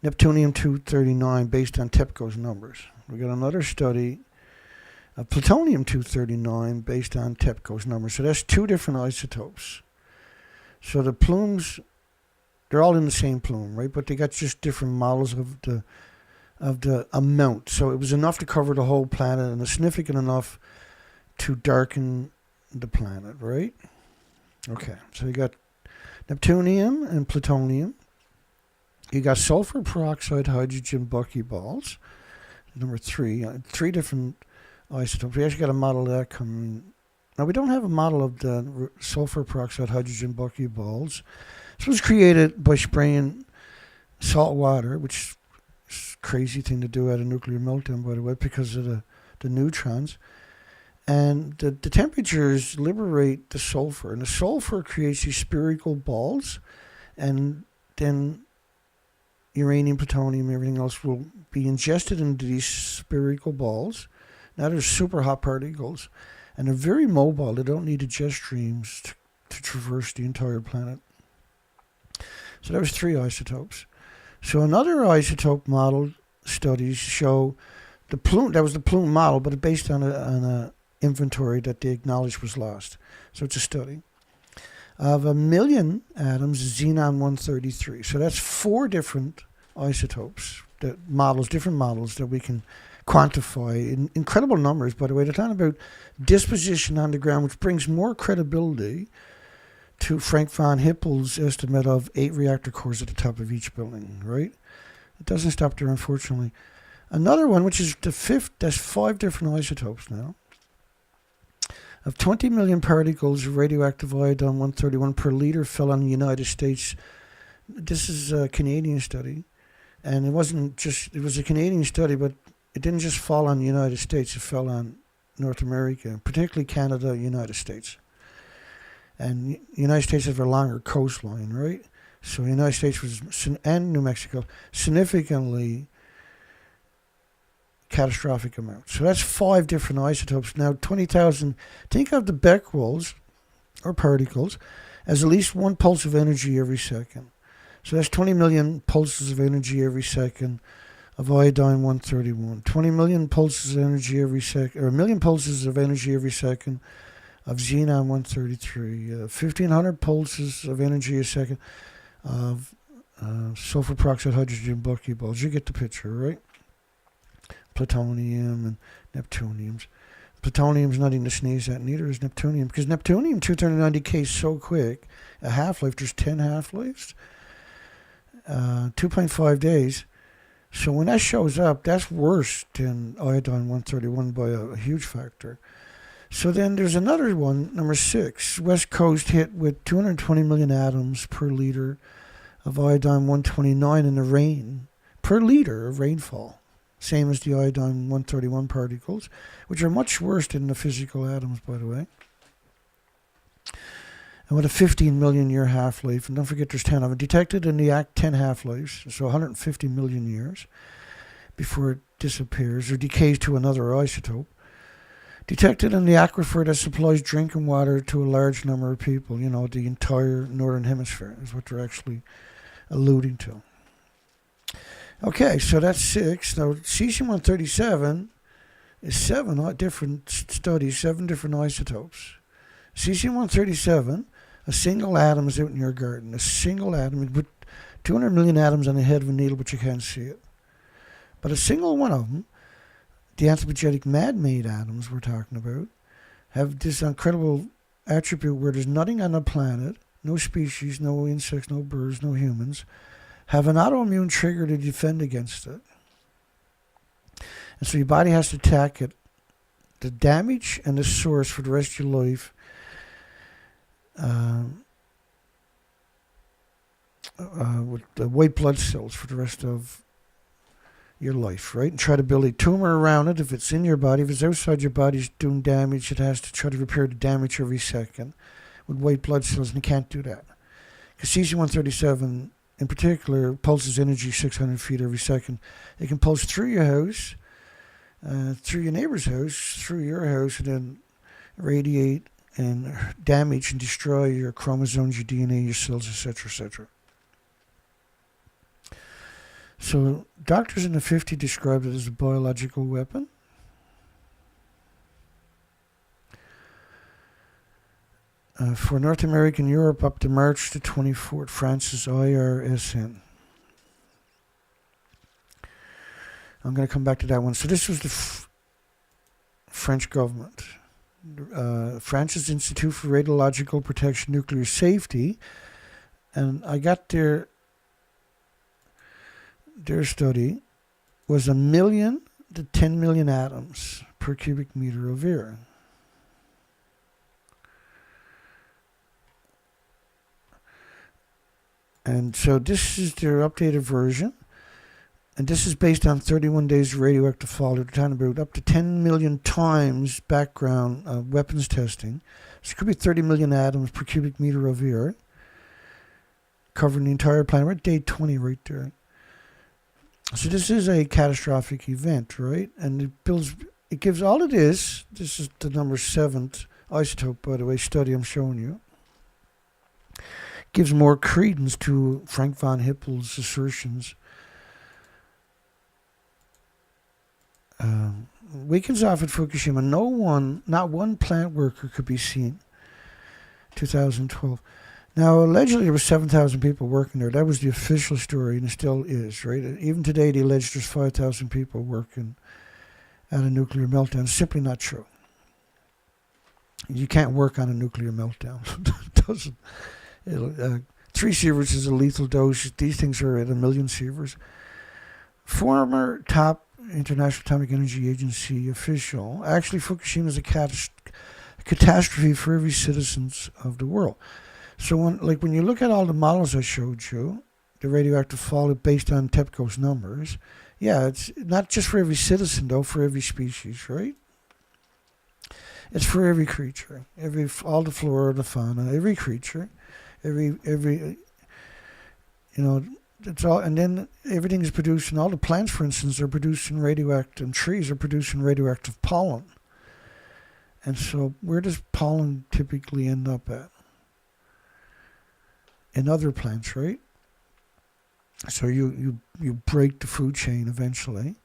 Speaker 2: Neptunium-239 based on TEPCO's numbers. We got another study of plutonium-239 based on TEPCO's numbers. So that's 2 different isotopes. So the plumes, they're all in the same plume, right? But they got just different models of the amount. So it was enough to cover the whole planet and significant enough to darken the planet, right? Okay, so you got neptunium and plutonium. You got sulfur peroxide, hydrogen buckyballs. Number 3, 3 different isotopes. We actually got a model of that coming. Now we don't have a model of the sulfur peroxide, hydrogen buckyballs. This was created by spraying salt water, which is a crazy thing to do at a nuclear meltdown, by the way, because of the neutrons. And the temperatures liberate the sulfur, and the sulfur creates these spherical balls, and then uranium, plutonium, everything else will be ingested into these spherical balls. Now they're super hot particles, and they're very mobile. They don't need the jet streams to traverse the entire planet. So that was 3 isotopes. So another isotope model studies show the plume. That was the plume model, but based on a inventory that they acknowledged was lost. So it's a study of 1 million atoms, xenon-133. So that's 4 different isotopes, different models that we can quantify in incredible numbers. By the way, they're talking about disposition on the ground, which brings more credibility to Frank von Hippel's estimate of 8 reactor cores at the top of each building, right? It doesn't stop there, unfortunately. Another one, which is the 5th, that's 5 different isotopes now, of 20 million particles of radioactive iodine-131 per liter fell on the United States. This is a Canadian study. And it was a Canadian study, but it didn't just fall on the United States, it fell on North America, particularly Canada, United States. And the United States has a longer coastline, right? So the United States and New Mexico, significantly catastrophic amounts. So that's 5 different isotopes. Now, 20,000, think of the becquerels, or particles, as at least 1 pulse of energy every second. So that's 20 million pulses of energy every second of iodine-131. 20 million pulses of energy every second, or 1 million pulses of energy every second of xenon-133. 1,500 pulses of energy a second of sulfur peroxide, hydrogen buckyballs. You get the picture, right? Plutonium and neptuniums. Plutonium's nothing to sneeze at, neither is neptunium, because neptunium-239 decays so quick. A half-life, there's 10 half-lives, 2.5 days. So when that shows up, that's worse than iodine-131 by a huge factor. So then there's another one, number 6, West Coast hit with 220 million atoms per liter of iodine-129 in the rain per liter of rainfall. Same as the iodine-131 particles, which are much worse than the physical atoms, by the way. And with a 15 million year half-life, and don't forget there's 10 of them, detected in the act 10 half-lives, so 150 million years before it disappears or decays to another isotope. Detected in the aquifer that supplies drinking water to a large number of people, the entire northern hemisphere is what they're actually alluding to. Okay, so that's 6. Now, cesium-137 is 7 different studies, 7 different isotopes. Cesium-137, a single atom is out in your garden. A single atom, with 200 million atoms on the head of a needle, but you can't see it. But a single one of them, the anthropogenic man-made atoms we're talking about, have this incredible attribute where there's nothing on the planet, no species, no insects, no birds, no humans, have an autoimmune trigger to defend against it. And so your body has to attack it, the damage and the source for the rest of your life, with the white blood cells for the rest of your life, right? And try to build a tumor around it. If it's in your body, if it's outside your body, it's doing damage. It has to try to repair the damage every second with white blood cells, and it can't do that. Because cesium-137, in particular, pulses energy 600 feet every second. It can pulse through your house, through your neighbor's house, through your house, and then radiate and damage and destroy your chromosomes, your DNA, your cells, etc., etc. So doctors in the 50s described it as a biological weapon. For North America and Europe up to March the 24th, France's IRSN. I'm going to come back to that one. So this was the French government. France's Institute for Radiological Protection Nuclear Safety. And I got their study was 1 million to 10 million atoms per cubic meter of air. And so this is their updated version. And this is based on 31 days of radioactive fallout. They're talking about up to 10 million times background weapons testing. So it could be 30 million atoms per cubic meter of air, covering the entire planet. We're at day 20 right there. So this is a catastrophic event, right? And it gives all it is. This is the number 7th isotope, by the way, study I'm showing you. Gives more credence to Frank von Hippel's assertions. Weekends off at Fukushima, not one plant worker could be seen. 2012. Now, allegedly there were 7,000 people working there. That was the official story, and it still is, right? Even today, they allege there's 5,000 people working at a nuclear meltdown. It's simply not true. You can't work on a nuclear meltdown. It doesn't. 3 sieverts is a lethal dose. These things are at 1 million sieverts. Former top International Atomic Energy Agency official. Actually, Fukushima is a catastrophe for every citizen of the world. So when you look at all the models I showed you, the radioactive fallout based on TEPCO's numbers, yeah, it's not just for every citizen, though, for every species, right? It's for every creature, all the flora, the fauna, every creature, every it's all, and then everything is produced, and all the plants, for instance, are producing radioactive, and trees are producing radioactive pollen. And so where does pollen typically end up at? In other plants, right? So you break the food chain eventually.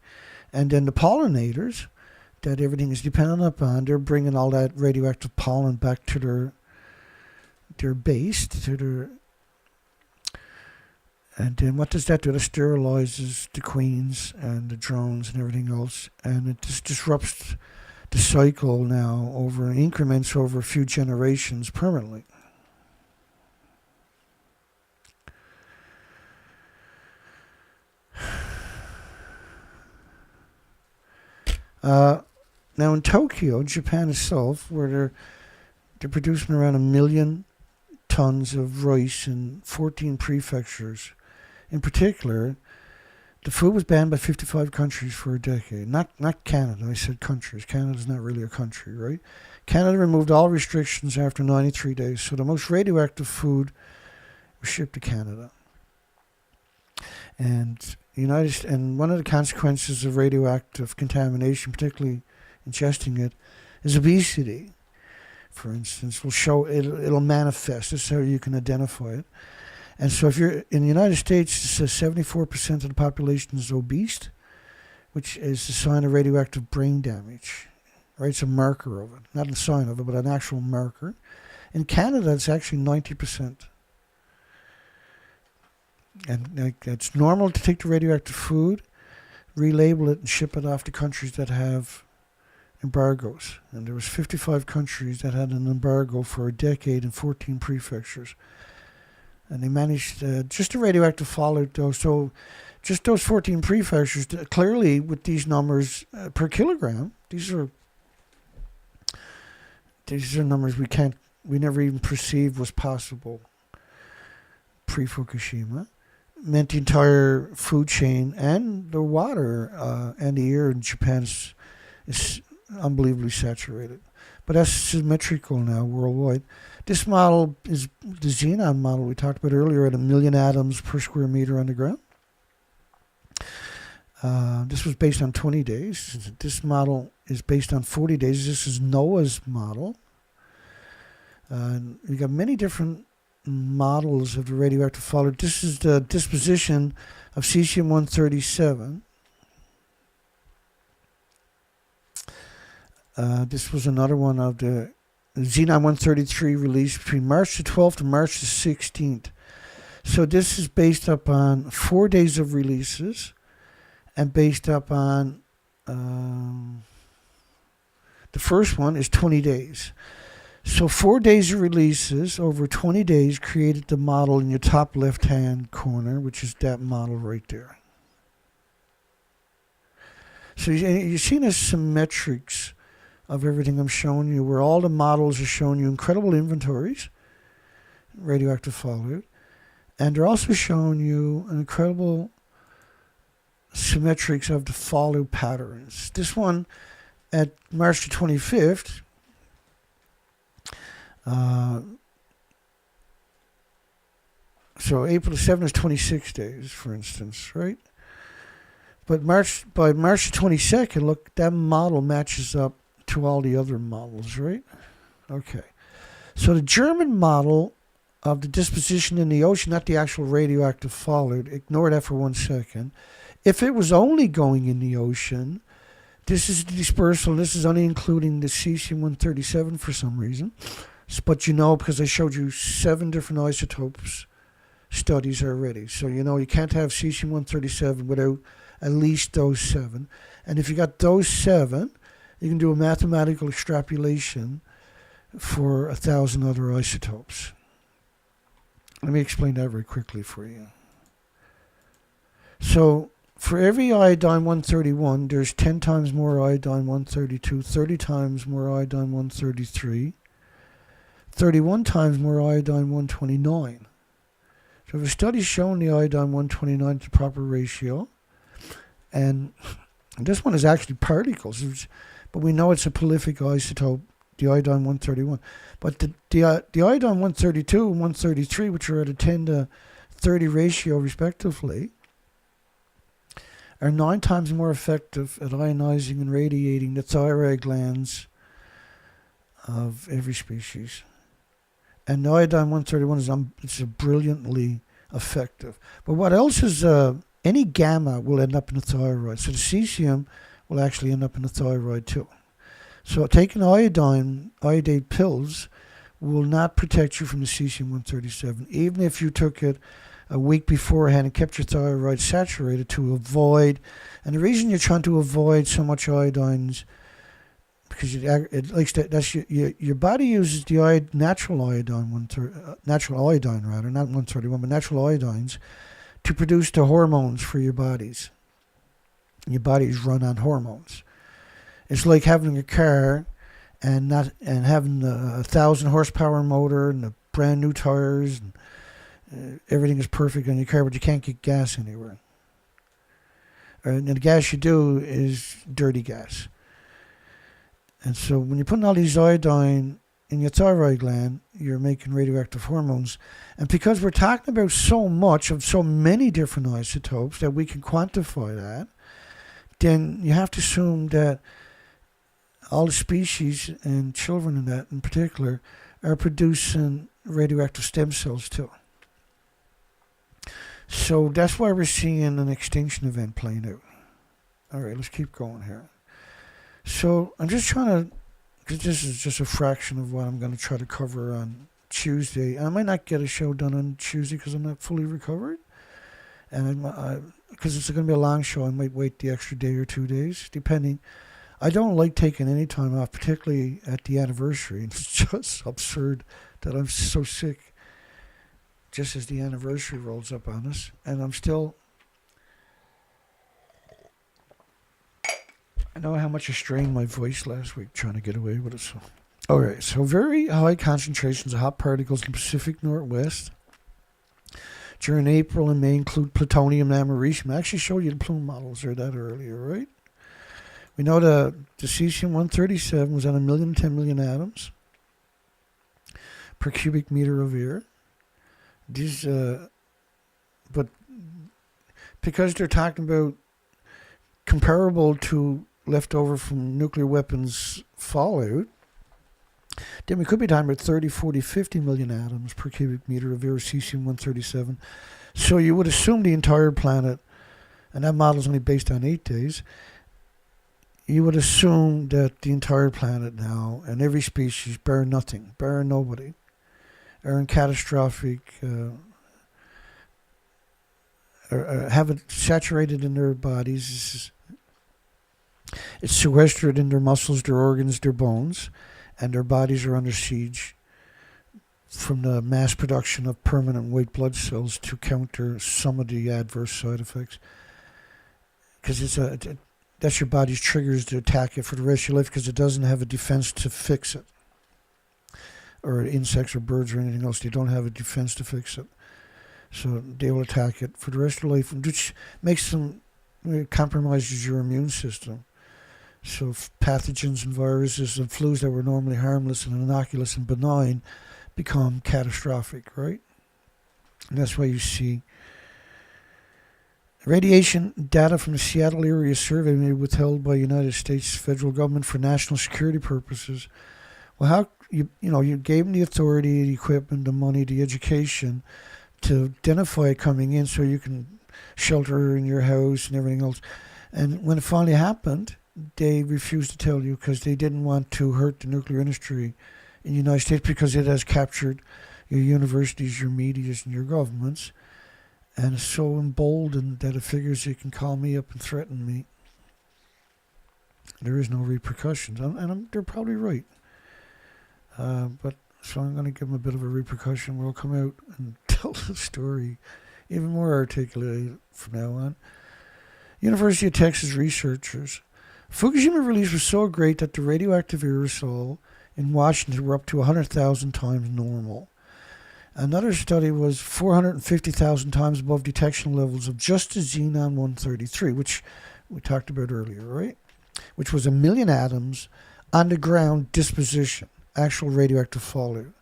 Speaker 2: And then the pollinators that everything is dependent upon, they're bringing all that radioactive pollen back to their base, and then what does that do? It sterilizes the queens and the drones and everything else, and it just disrupts the cycle now over increments over a few generations permanently. Now in Tokyo, Japan itself, where they're producing around 1 million tons of rice in 14 prefectures. In particular, The food was banned by 55 countries for a decade. Not Canada. I said countries. Canada's not really a country, right? Canada removed all restrictions after 93 days. So the most radioactive food was shipped to Canada. And one of the consequences of radioactive contamination, particularly ingesting it, is obesity. For instance, it'll manifest. This is how you can identify it. And so if you're in the United States, it says 74% of the population is obese, which is a sign of radioactive brain damage. Right? It's a marker of it. Not a sign of it, but an actual marker. In Canada, it's actually 90%. And it's normal to take the radioactive food, relabel it, and ship it off to countries that have embargoes. And there was 55 countries that had an embargo for a decade in 14 prefectures. And they managed just the radioactive fallout, though. So just those 14 prefectures, clearly with these numbers per kilogram, these are numbers we never even perceived was possible pre-Fukushima. Meant the entire food chain and the water and the air in Japan is unbelievably saturated. But that's symmetrical now worldwide. This model is the xenon model we talked about earlier at 1 million atoms per square meter underground. This was based on 20 days. This model is based on 40 days. This is NOAA's model. You got many different models of the radioactive fallout. This is the disposition of cesium-137. This was another one of the Xenon-133 released between March the 12th and March the 16th. So this is based upon 4 days of releases and based upon the first one is 20 days. So 4 days of releases over 20 days created the model in your top left-hand corner, which is that model right there. So you're seeing the symmetrics of everything I'm showing you, where all the models are showing you incredible inventories, radioactive fallout, and they're also showing you an incredible symmetrics of the fallout patterns. This one at March the 25th, so April the 7th is 26 days, for instance, right? But by March the 22nd, look, that model matches up to all the other models, right? Okay. So the German model of the disposition in the ocean, not the actual radioactive fallout, ignore that for 1 second. If it was only going in the ocean, this is the dispersal. This is only including the cesium-137 for some reason. But because I showed you 7 different isotopes studies already. So you can't have cesium-137 without at least those 7. And if you got those 7, you can do a mathematical extrapolation for 1,000 other isotopes. Let me explain that very quickly for you. So for every iodine-131, there's 10 times more iodine-132, 30 times more iodine-133, 31 times more iodine-129. So if a study's shown the iodine-129 to the proper ratio, and this one is actually particles, but we know it's a prolific isotope, the iodine-131. But the iodine-132 and 133, which are at a 10 to 30 ratio respectively, are 9 times more effective at ionizing and radiating the thyroid glands of every species. And the iodine-131 is brilliantly effective. But what else is, any gamma will end up in the thyroid. So the cesium will actually end up in the thyroid too. So taking iodate pills will not protect you from the cesium-137, even if you took it a week beforehand and kept your thyroid saturated to avoid. And the reason you're trying to avoid so much iodines, because that's your body uses the natural iodine, natural iodine rather, not 131, but natural iodines to produce the hormones for your bodies. Your bodies run on hormones. It's like having a car and having a 1,000 horsepower motor and the brand new tires and everything is perfect on your car, but you can't get gas anywhere. And the gas you do is dirty gas. And so when you're putting all these iodine in your thyroid gland, you're making radioactive hormones. And because we're talking about so much of so many different isotopes that we can quantify that, then you have to assume that all the species and children in that in particular are producing radioactive stem cells too. So that's why we're seeing an extinction event playing out. All right, let's keep going here. So I'm just trying to, because this is just a fraction of what I'm going to try to cover on Tuesday. I might not get a show done on Tuesday because I'm not fully recovered. And because it's going to be a long show, I might wait the extra day or 2 days, depending. I don't like taking any time off, particularly at the anniversary. It's just absurd that I'm so sick just as the anniversary rolls up on us. And I'm still... I know how much I strained my voice last week trying to get away with it. So, all right, so very high concentrations of hot particles in the Pacific Northwest during April and May include plutonium and americium. I actually showed you the plume models there that earlier, right? We know the cesium-137 was on 1,010 million atoms per cubic meter of air. These, but because they're talking about comparable to leftover from nuclear weapons fallout, then we could be talking about 30, 40, 50 million atoms per cubic meter of air, cesium-137. So you would assume the entire planet, and that model is only based on 8 days, you would assume that the entire planet now, and every species, bar nothing, bar nobody, are in catastrophic, have it saturated in their bodies. It's sequestered in their muscles, their organs, their bones, and their bodies are under siege from the mass production of permanent white blood cells to counter some of the adverse side effects. Because that's your body's triggers to attack it for the rest of your life because it doesn't have a defense to fix it. Or insects or birds or anything else, they don't have a defense to fix it. So they will attack it for the rest of life, which makes them, compromises your immune system. So pathogens and viruses and flus that were normally harmless and innocuous and benign become catastrophic, right? And that's why you see radiation data from the Seattle area survey may be withheld by United States federal government for national security purposes. Well, how you gave them the authority, the equipment, the money, the education to identify it coming in so you can shelter in your house and everything else. And when it finally happened, they refused to tell you because they didn't want to hurt the nuclear industry in the United States because it has captured your universities, your medias, and your governments. And it's so emboldened that it figures it can call me up and threaten me. There is no repercussions. And they're probably right. But so I'm going to give them a bit of a repercussion. We'll come out and tell the story even more articulated from now on. University of Texas researchers. Fukushima release was so great that the radioactive aerosol in Washington were up to 100,000 times normal. Another study was 450,000 times above detection levels of just the xenon-133, which we talked about earlier, right? Which was 1 million atoms on the ground disposition, actual radioactive fallout.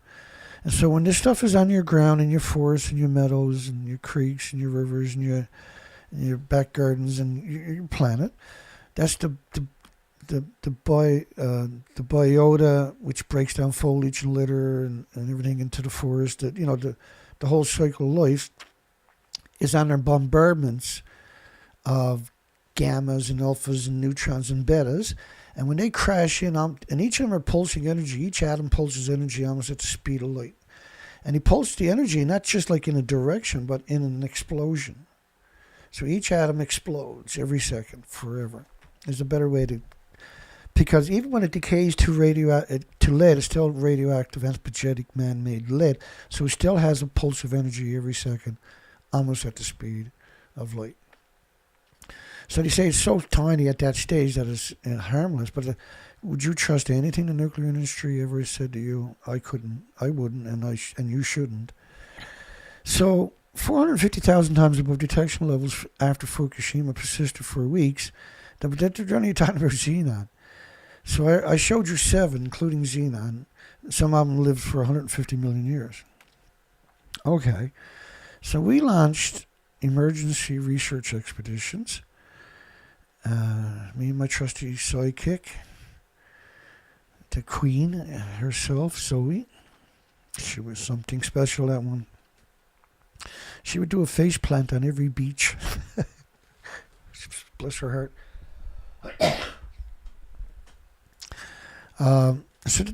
Speaker 2: And so when this stuff is on your ground, in your forests, and your meadows, and your creeks, and your rivers, and your back gardens, and your planet, that's the biota, which breaks down foliage and litter and everything into the forest. That the whole cycle of life is on their bombardments of gammas and alphas and neutrons and betas. And when they crash in, and each of them are pulsing energy, each atom pulses energy almost at the speed of light. And he pulses the energy not just like in a direction, but in an explosion. So each atom explodes every second, forever. There's a better way to... Because even when it decays to lead, it's still radioactive, anthropogenic, man-made lead. So it still has a pulse of energy every second, almost at the speed of light. So they say it's so tiny at that stage that it's harmless. But would you trust anything the nuclear industry ever said to you? I couldn't, I wouldn't, and you shouldn't. So 450,000 times above detection levels after Fukushima persisted for weeks. They're only talking about xenon. So I showed you 7, including xenon. Some of them lived for 150 million years. Okay. So we launched emergency research expeditions. Me and my trusty sidekick, the Queen herself, Zoe. She was something special, that one. She would do a face plant on every beach. Bless her heart. So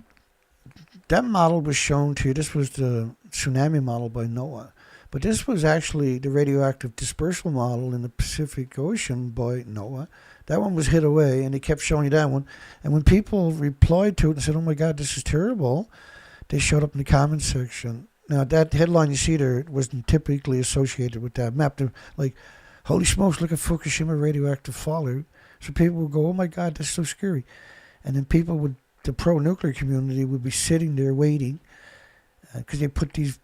Speaker 2: that model was shown to you. This was the tsunami model by NOAA. But this was actually the radioactive dispersal model in the Pacific Ocean by NOAA. That one was hid away, and they kept showing you that one. And when people replied to it and said, oh my God, this is terrible, they showed up in the comments section. Now, that headline you see there wasn't typically associated with that map. They're like, holy smokes, look at Fukushima radioactive fallout. So people would go, oh my God, that's so scary. And then people would, the pro-nuclear community would be sitting there waiting because they put these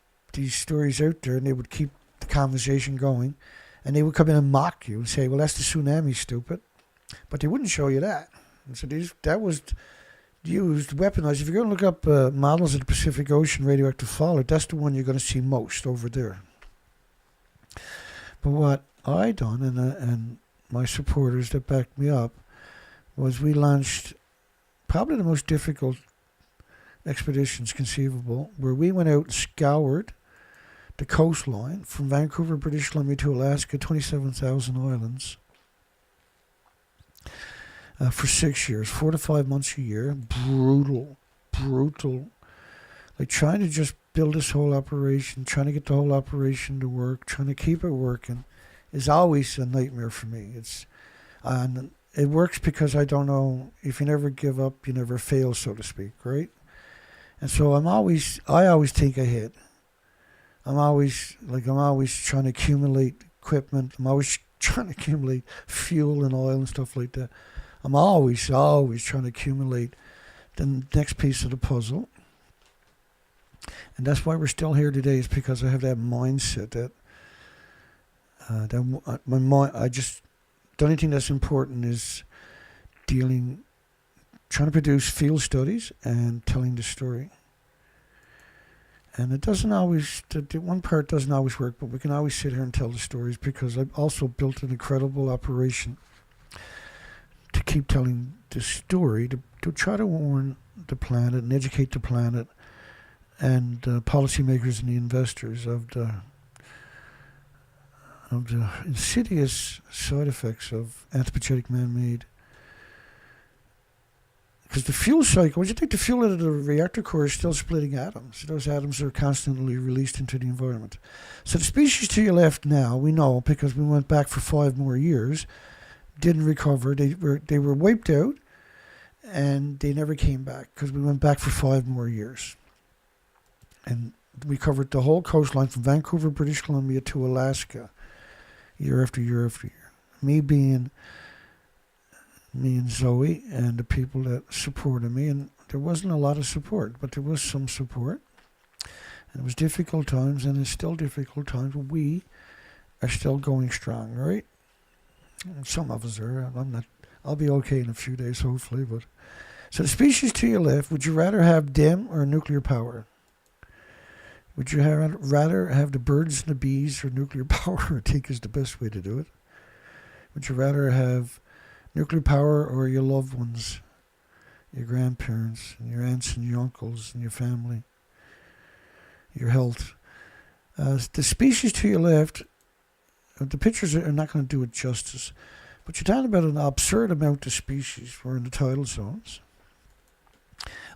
Speaker 2: stories out there and they would keep the conversation going. And they would come in and mock you and say, well, that's the tsunami, stupid. But they wouldn't show you that. And so that was used, weaponized. If you're going to look up models of the Pacific Ocean radioactive fallout, that's the one you're going to see most over there. But what I done, and my supporters that backed me up, was we launched probably the most difficult expeditions conceivable, where we went out and scoured the coastline from Vancouver, British Columbia to Alaska, 27,000 islands, for 6 years, 4 to 5 months a year. Brutal. Like trying to just build this whole operation, trying to get the whole operation to work, trying to keep it working is always a nightmare for me. And it works because I don't know, if you never give up, you never fail, so to speak, right? And so I always think ahead. I'm always trying to accumulate equipment. I'm always trying to accumulate fuel and oil and stuff like that. I'm always trying to accumulate the next piece of the puzzle. And that's why we're still here today, is because I have that mindset that my mind, the only thing that's important is trying to produce field studies and telling the story. And it doesn't always, the one part doesn't always work, but we can always sit here and tell the stories, because I've also built an incredible operation to keep telling the story, to try to warn the planet and educate the planet and policymakers and the investors of the insidious side effects of anthropogenic man-made. Because the fuel cycle, when you take the fuel out of the reactor core, is still splitting atoms. Those atoms are constantly released into the environment. So the species to your left now, we know, because we went back for 5 more years, didn't recover. They were wiped out, and they never came back because we went back for 5 more years. And we covered the whole coastline from Vancouver, British Columbia to Alaska, year after year after year. Me and Zoe and the people that supported me, and there wasn't a lot of support, but there was some support. And it was difficult times, and it's still difficult times, but we are still going strong, right? And some of us are. I'll be okay in a few days, hopefully. But so the species to your left, would you rather have them or nuclear power? Would you rather have the birds and the bees or nuclear power? I think is the best way to do it. Would you rather have nuclear power or your loved ones, your grandparents, and your aunts and your uncles and your family, your health? The species to your left, the pictures are not going to do it justice, but you're talking about an absurd amount of species. We're in the tidal zones.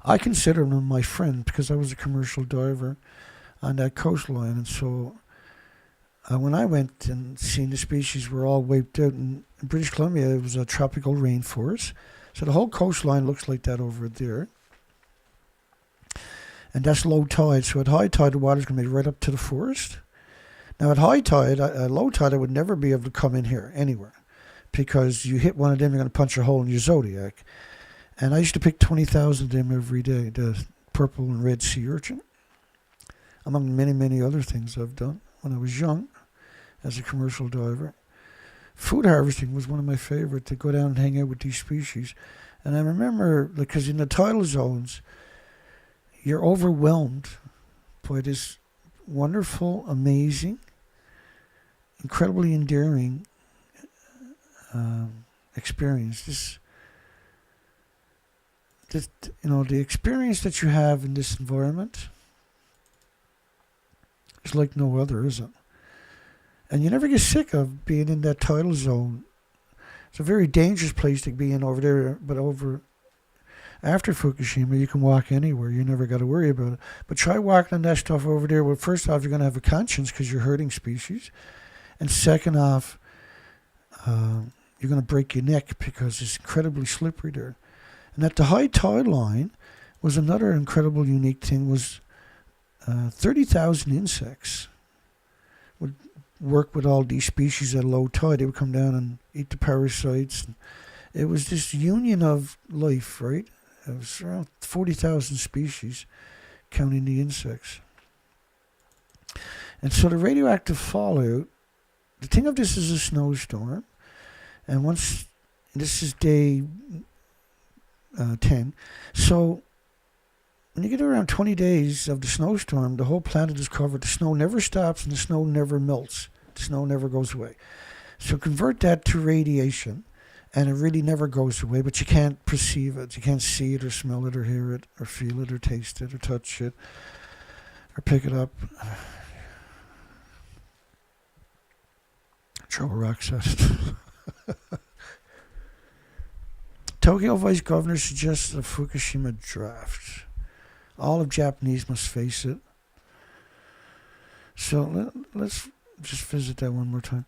Speaker 2: I consider them my friend because I was a commercial diver on that coastline, and so when I went and seen the species were all wiped out, in British Columbia it was a tropical rainforest, so the whole coastline looks like that over there, and that's low tide. So at high tide the water's going to be right up to the forest. Now at high tide, low tide, I would never be able to come in here anywhere, because you hit one of them, you're going to punch a hole in your zodiac. And I used to pick 20,000 of them every day, the purple and red sea urchin, among many, many other things I've done. when I was young as a commercial diver. Food harvesting was one of my favorite, to go down and hang out with these species. And I remember, because in the tidal zones, you're overwhelmed by this wonderful, amazing, incredibly endearing experience. The experience that you have in this environment is like no other, is it? And you never get sick of being in that tidal zone. It's a very dangerous place to be in over there, but after Fukushima, you can walk anywhere. You never got to worry about it. But try walking on that stuff over there. Well, first off, you're going to have a conscience because you're hurting species. And second off, you're going to break your neck because it's incredibly slippery there. And at the high tide line was another incredible unique thing, was 30,000 insects would work with all these species at low tide. They would come down and eat the parasites. It was this union of life, right? It was around 40,000 species, counting the insects. And so the radioactive fallout, the thing of this is a snowstorm. And this is day 10. So when you get around 20 days of the snowstorm, the whole planet is covered. The snow never stops and the snow never melts. The snow never goes away. So convert that to radiation, and it really never goes away, but you can't perceive it. You can't see it or smell it or hear it or feel it or taste it or touch it or pick it up. Throw rocks at it. Tokyo Vice Governor suggests a Fukushima draft. All of Japanese must face it. So let's just visit that one more time.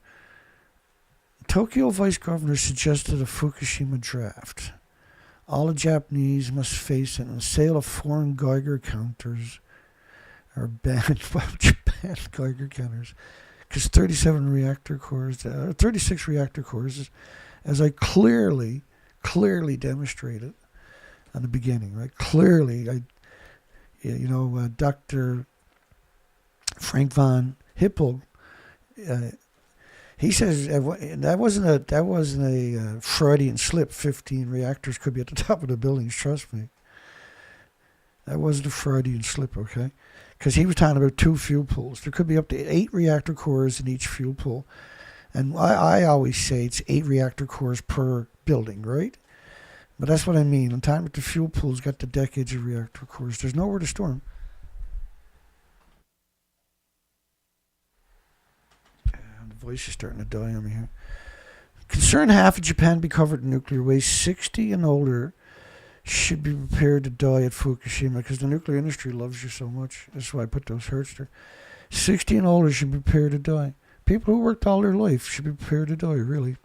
Speaker 2: Tokyo Vice Governor suggested a Fukushima draft. All the Japanese must face it, and the sale of foreign Geiger counters are banned. Why would you ban Geiger counters? Because 36 reactor cores, as I clearly demonstrated in the beginning, right? Clearly, Dr. Frank von Hippel, he says that wasn't a Freudian slip. 15 reactors could be at the top of the buildings. Trust me, that wasn't a Freudian slip. Okay, because he was talking about 2 fuel pools. There could be up to 8 reactor cores in each fuel pool, and I always say it's 8 reactor cores per building, right? But that's what I mean. I'm talking about the fuel pools got the decades of reactor cores. There's nowhere to store them. The voice is starting to die on me here. Concerned half of Japan be covered in nuclear waste. 60 and older should be prepared to die at Fukushima, because the nuclear industry loves you so much. That's why I put those hertz there. 60 and older should be prepared to die. People who worked all their life should be prepared to die, really.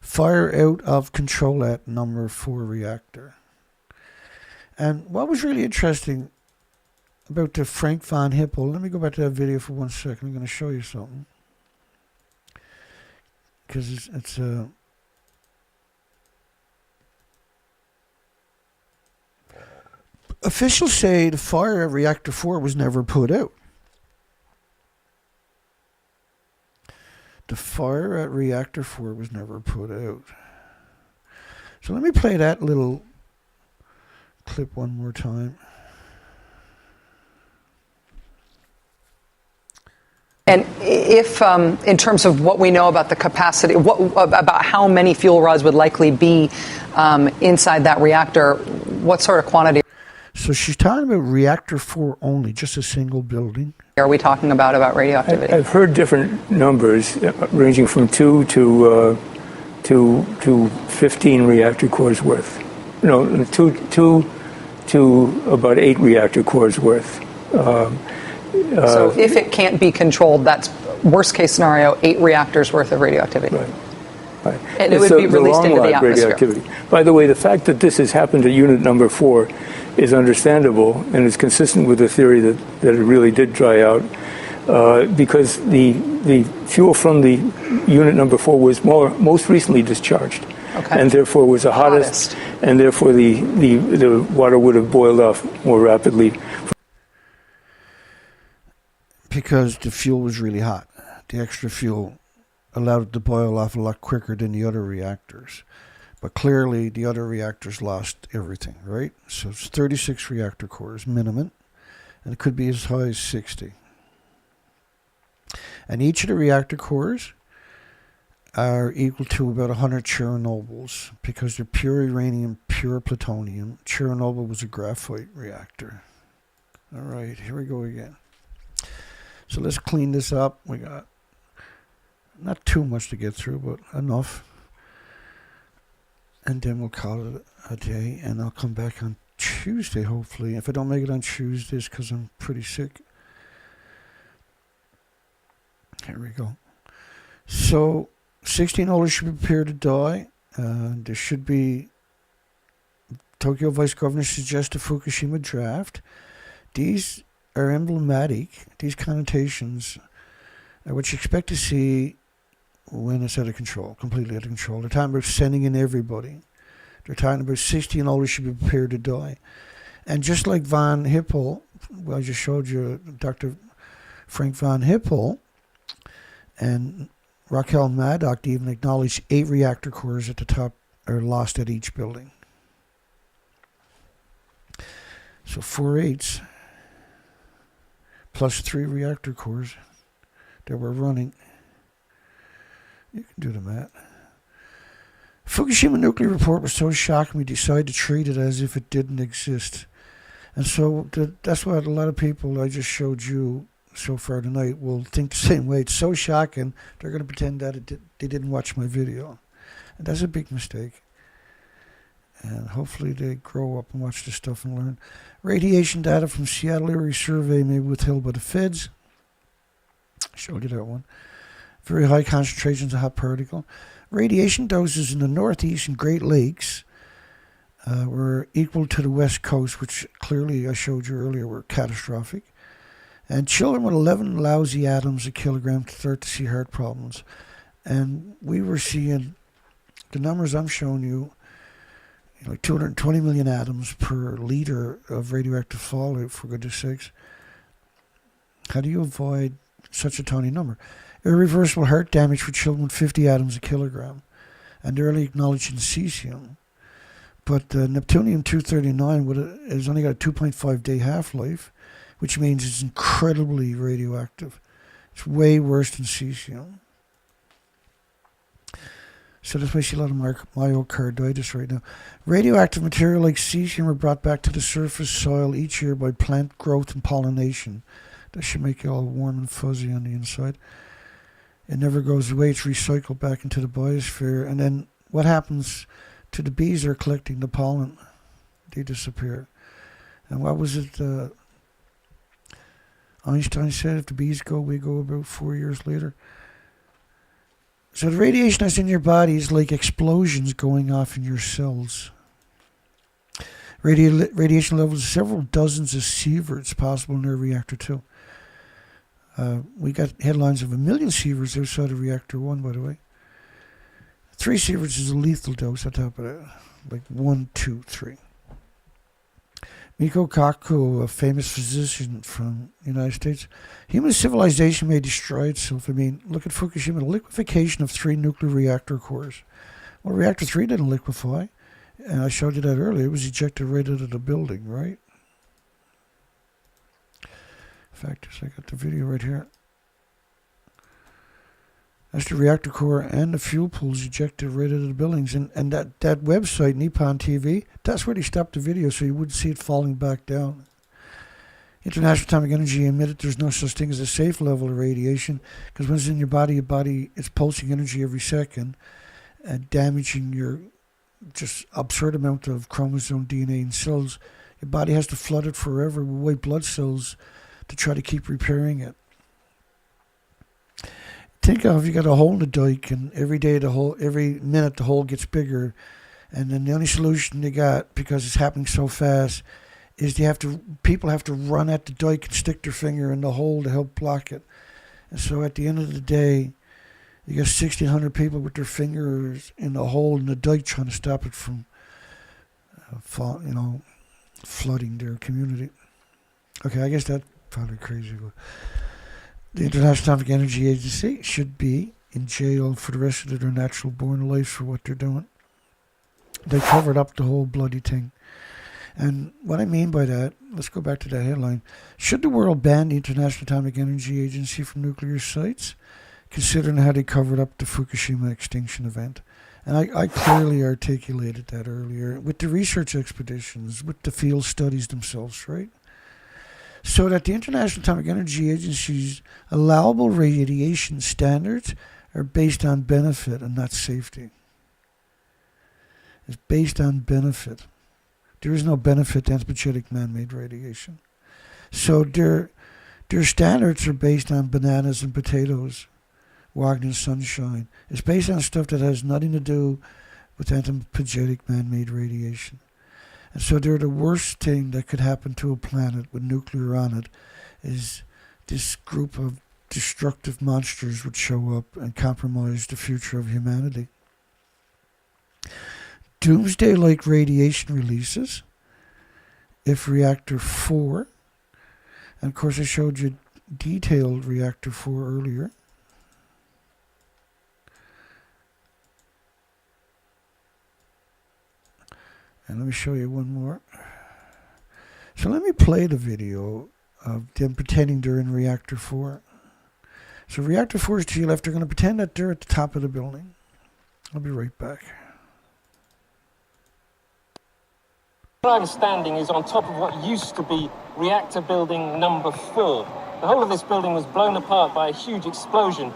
Speaker 2: Fire out of control at number 4 reactor. And what was really interesting about the Frank von Hippel, let me go back to that video for 1 second. I'm going to show you something. Because it's officials say the fire at reactor 4 was never put out. The fire at reactor 4 was never put out. So let me play that little clip one more time.
Speaker 3: And if, in terms of what we know about the capacity, about how many fuel rods would likely be inside that reactor, what sort of quantity?
Speaker 2: So she's talking about reactor 4 only, just a single building.
Speaker 3: Are we talking about radioactivity?
Speaker 4: I've heard different numbers ranging from 2 to 15 reactor cores worth. No, 2 to about 8 reactor cores worth.
Speaker 3: So if it can't be controlled, that's worst case scenario, 8 reactors worth of radioactivity.
Speaker 4: Right.
Speaker 3: And it would be released into the atmosphere.
Speaker 4: Radioactivity. By the way, the fact that this has happened at unit number 4 is understandable and is consistent with the theory that it really did dry out, because the fuel from the unit number 4 was most recently discharged. and therefore was the hottest. And therefore the water would have boiled off more rapidly.
Speaker 2: Because the fuel was really hot. The extra fuel allowed it to boil off a lot quicker than the other reactors. But clearly, the other reactors lost everything, right? So it's 36 reactor cores minimum, and it could be as high as 60. And each of the reactor cores are equal to about 100 Chernobyls, because they're pure uranium, pure plutonium. Chernobyl was a graphite reactor. All right, here we go again. So let's clean this up. We got not too much to get through, but enough. And then we'll call it a day, and I'll come back on Tuesday, hopefully. If I don't make it on Tuesday, it's because I'm pretty sick. Here we go. So, 16 holders should be prepared to die. There should be... Tokyo Vice Governor suggests a Fukushima draft. These are emblematic. These connotations are what you expect to see when it's out of control, completely out of control. They're talking about sending in everybody. They're talking about 60 and older should be prepared to die. And just like Von Hippel, well, I just showed you Dr. Frank Von Hippel and Raquel Maddock even acknowledged 8 reactor cores at the top are lost at each building. So 4 eighths plus 3 reactor cores that were running. You can do the math. Fukushima nuclear report was so shocking we decided to treat it as if it didn't exist. And so that's why a lot of people I just showed you so far tonight will think the same way. It's so shocking, they're going to pretend that they didn't watch my video. And that's a big mistake. And hopefully they grow up and watch this stuff and learn. Radiation data from Seattle area survey may be withheld by the feds. I showed you that one. Very high concentrations of hot particle. Radiation doses in the Northeast and Great Lakes were equal to the West Coast, which clearly I showed you earlier were catastrophic. And children with 11 lousy atoms a kilogram start to see heart problems. And we were seeing the numbers I'm showing you, like 220 million atoms per liter of radioactive fallout, for goodness sakes. How do you avoid such a tiny number? Irreversible heart damage for children with 50 atoms a kilogram, and early acknowledged in cesium. But Neptunium-239 has only got a 2.5 day half-life, which means it's incredibly radioactive. It's way worse than cesium. So that's why I see a lot of myocarditis right now. Radioactive material like cesium are brought back to the surface soil each year by plant growth and pollination. That should make you all warm and fuzzy on the inside. It never goes away. It's recycled back into the biosphere. And then what happens to the bees that are collecting the pollen? They disappear. And what was it Einstein said? If the bees go, we go about 4 years later. So the radiation that's in your body is like explosions going off in your cells. Radiation levels of several dozens of sieverts possible in their reactor too. We got headlines of 1 million sieverts outside of reactor 1, by the way. 3 sieverts is a lethal dose on top of that. Like 1, 2, 3. Miko Kaku, a famous physician from the United States. Human civilization may destroy itself. I mean, look at Fukushima, the liquefaction of 3 nuclear reactor cores. Well, reactor 3 didn't liquefy. And I showed you that earlier. It was ejected right out of the building, right? In fact, I got the video right here. That's the reactor core and the fuel pools ejected right out of the buildings. And that website, Nippon TV, that's where they stopped the video so you wouldn't see it falling back down. International Atomic Energy admitted there's no such thing as a safe level of radiation, because when it's in your body is pulsing energy every second and damaging your just absurd amount of chromosome, DNA, and cells. Your body has to flood it forever with white blood cells to try to keep repairing it. Think of, you got a hole in the dike, and every minute the hole gets bigger, and then the only solution they got, because it's happening so fast, is people have to run at the dike and stick their finger in the hole to help block it. And so at the end of the day, You got 1,600 people with their fingers in the hole in the dike trying to stop it from, flooding their community. Okay, I guess that's probably crazy. But the International Atomic Energy Agency should be in jail for the rest of their natural born life for what they're doing. They covered up the whole bloody thing. And what I mean by that, let's go back to that headline. Should the world ban the International Atomic Energy Agency from nuclear sites, considering how they covered up the Fukushima extinction event? And I clearly articulated that earlier with the research expeditions, with the field studies themselves, right? So that the International Atomic Energy Agency's allowable radiation standards are based on benefit and not safety. It's based on benefit. There is no benefit to anthropogenic man-made radiation. So their standards are based on bananas and potatoes, walking in sunshine. It's based on stuff that has nothing to do with anthropogenic man-made radiation. And so they're the worst thing that could happen to a planet with nuclear on it is this group of destructive monsters would show up and compromise the future of humanity. Doomsday-like radiation releases if Reactor 4, and of course I showed you detailed Reactor 4 earlier. And let me show you one more. So let me play the video of them pretending they're in Reactor 4. So Reactor 4 is to your left. They're going to pretend that they're at the top of the building. I'll be right back.
Speaker 5: Where I'm standing is on top of what used to be reactor building number 4. The whole of this building was blown apart by a huge explosion.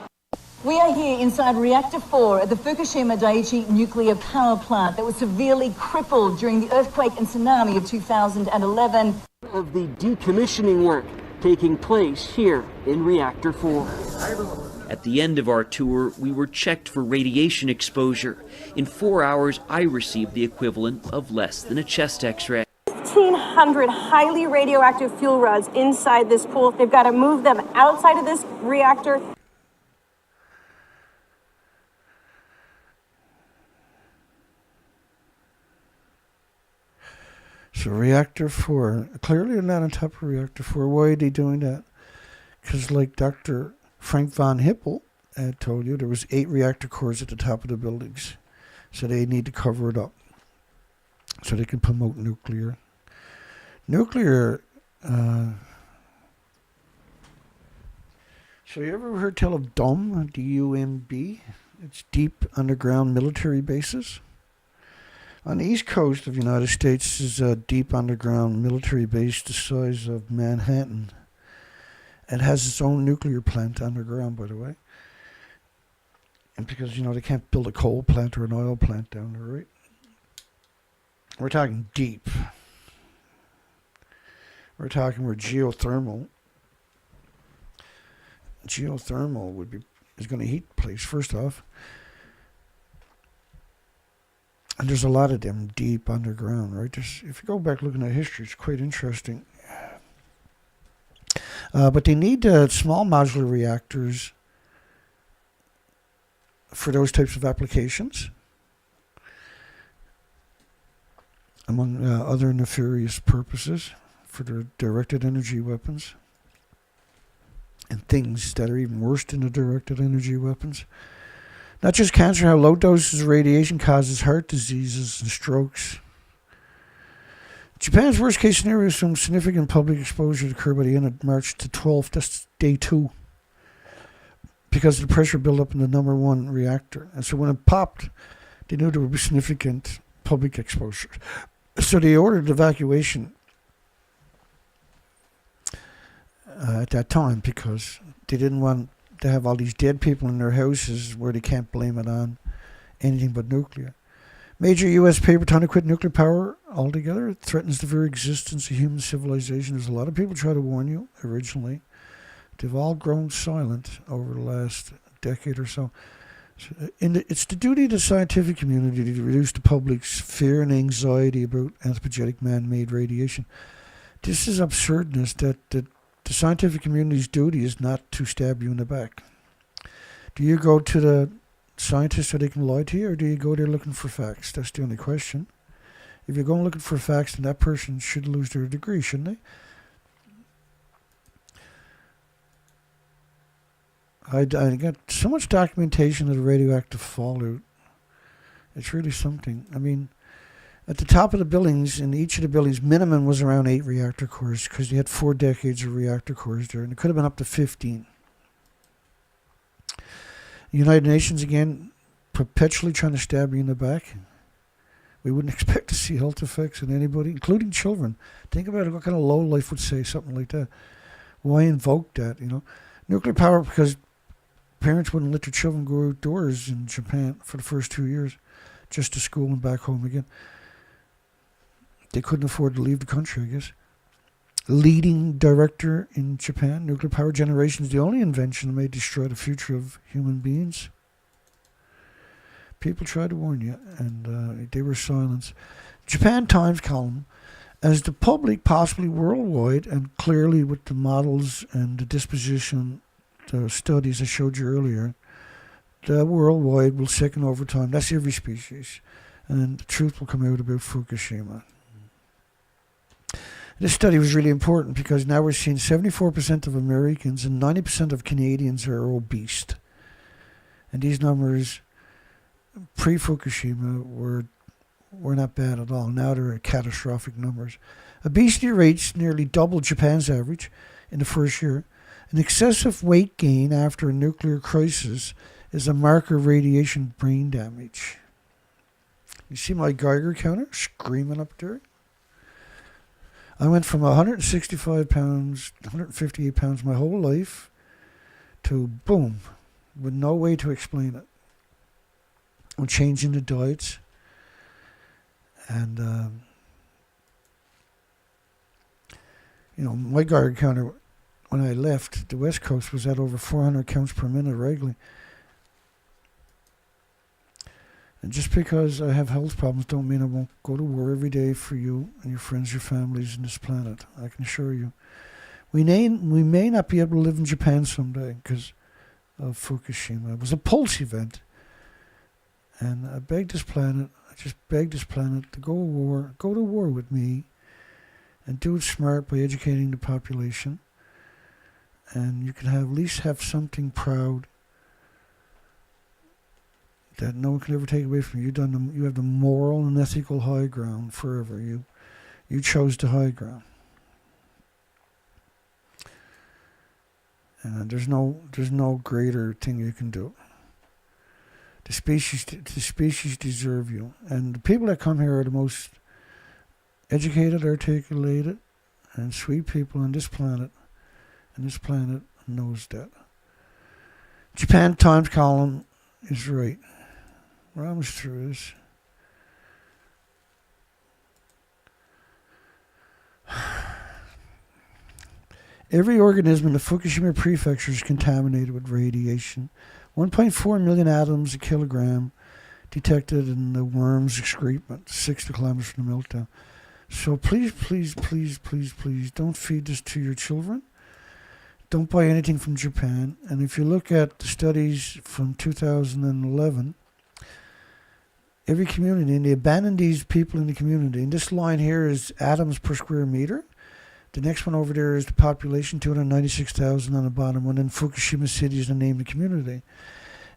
Speaker 6: We are here inside Reactor 4 at the Fukushima Daiichi nuclear power plant that was severely crippled during the earthquake and tsunami of 2011.
Speaker 7: Of the decommissioning work taking place here in Reactor 4.
Speaker 8: At the end of our tour, we were checked for radiation exposure. In 4 hours, I received the equivalent of less than a chest x-ray.
Speaker 9: 1,500 highly radioactive fuel rods inside this pool. They've got to move them outside of this reactor.
Speaker 2: So Reactor 4, clearly they're not on top of Reactor 4. Why are they doing that? Because like Dr. Frank von Hippel had told you, there was 8 reactor cores at the top of the buildings. So they need to cover it up so they can promote nuclear. So you ever heard tell of DUMB, D-U-M-B? It's deep underground military bases. On the east coast of the United States is a deep underground military base the size of Manhattan. It has its own nuclear plant underground, by the way. And because, they can't build a coal plant or an oil plant down there, right? We're talking deep. We're talking where geothermal is going to heat the place, first off. And there's a lot of them deep underground, right? If you go back looking at history, it's quite interesting. But they need small modular reactors for those types of applications, among other nefarious purposes for their directed energy weapons and things that are even worse than the directed energy weapons. Not just cancer, how low doses of radiation causes heart diseases and strokes. Japan's worst case scenario is some significant public exposure to occur by the end of March the 12th. That's day 2. Because of the pressure buildup in the number 1 reactor. And so when it popped, they knew there would be significant public exposure. So they ordered evacuation at that time because they didn't want to have all these dead people in their houses where they can't blame it on anything but nuclear. Major U.S. paper trying to quit nuclear power altogether. It threatens the very existence of human civilization. There's a lot of people try to warn you originally. They've all grown silent over the last decade or so. It's the duty of the scientific community to reduce the public's fear and anxiety about anthropogenic man-made radiation. This is absurdness that the scientific community's duty is not to stab you in the back. Do you go to the scientists so they can lie to you, or do you go there looking for facts? That's the only question. If you're going looking for facts, then that person should lose their degree, shouldn't they? I got so much documentation of the radioactive fallout. It's really something. I mean, at the top of the buildings, in each of the buildings, minimum was around 8 reactor cores, because you had 4 decades of reactor cores there, and it could have been up to 15. The United Nations, again, perpetually trying to stab you in the back. We wouldn't expect to see health effects in anybody, including children. Think about it, what kind of lowlife would say something like that? Why invoke that, you know? Nuclear power, because parents wouldn't let their children go outdoors in Japan for the first 2 years, just to school and back home again. They couldn't afford to leave the country, I guess. Leading director in Japan, nuclear power generation is the only invention that may destroy the future of human beings. People tried to warn you, and they were silenced. Japan Times column, as the public, possibly worldwide, and clearly with the models and the disposition, the studies I showed you earlier, the worldwide will sicken over time. That's every species. And the truth will come out about Fukushima. This study was really important because now we're seeing 74% of Americans and 90% of Canadians are obese. And these numbers pre-Fukushima were not bad at all. Now they're catastrophic numbers. Obesity rates nearly double Japan's average in the first year. An excessive weight gain after a nuclear crisis is a marker of radiation brain damage. You see my Geiger counter screaming up there? I went from 165 pounds, 158 pounds my whole life to boom, with no way to explain it. I'm changing the diets. And, you know, my Geiger counter, when I left the West Coast, was at over 400 counts per minute regularly. And just because I have health problems don't mean I won't go to war every day for you and your friends, your families, and this planet. I can assure you. We may not be able to live in Japan someday because of Fukushima. It was a pulse event. And I just begged this planet to go to war with me and do it smart by educating the population. And you can at least have something proud that no one can ever take away from you. You have the moral and ethical high ground forever. You chose the high ground. And there's no greater thing you can do. The species deserve you. And the people that come here are the most educated, articulated, and sweet people on this planet. And this planet knows that. Japan Times column is right. We're almost through this. Every organism in the Fukushima prefecture is contaminated with radiation. 1.4 million atoms a kilogram detected in the worm's excrement, 60 kilometers from the meltdown. So please, please, please, please, please don't feed this to your children. Don't buy anything from Japan. And if you look at the studies from 2011, every community, and they abandoned these people in the community. And this line here is atoms per square meter. The next one over there is the population, 296,000 on the bottom one. And Fukushima City is the name of the community.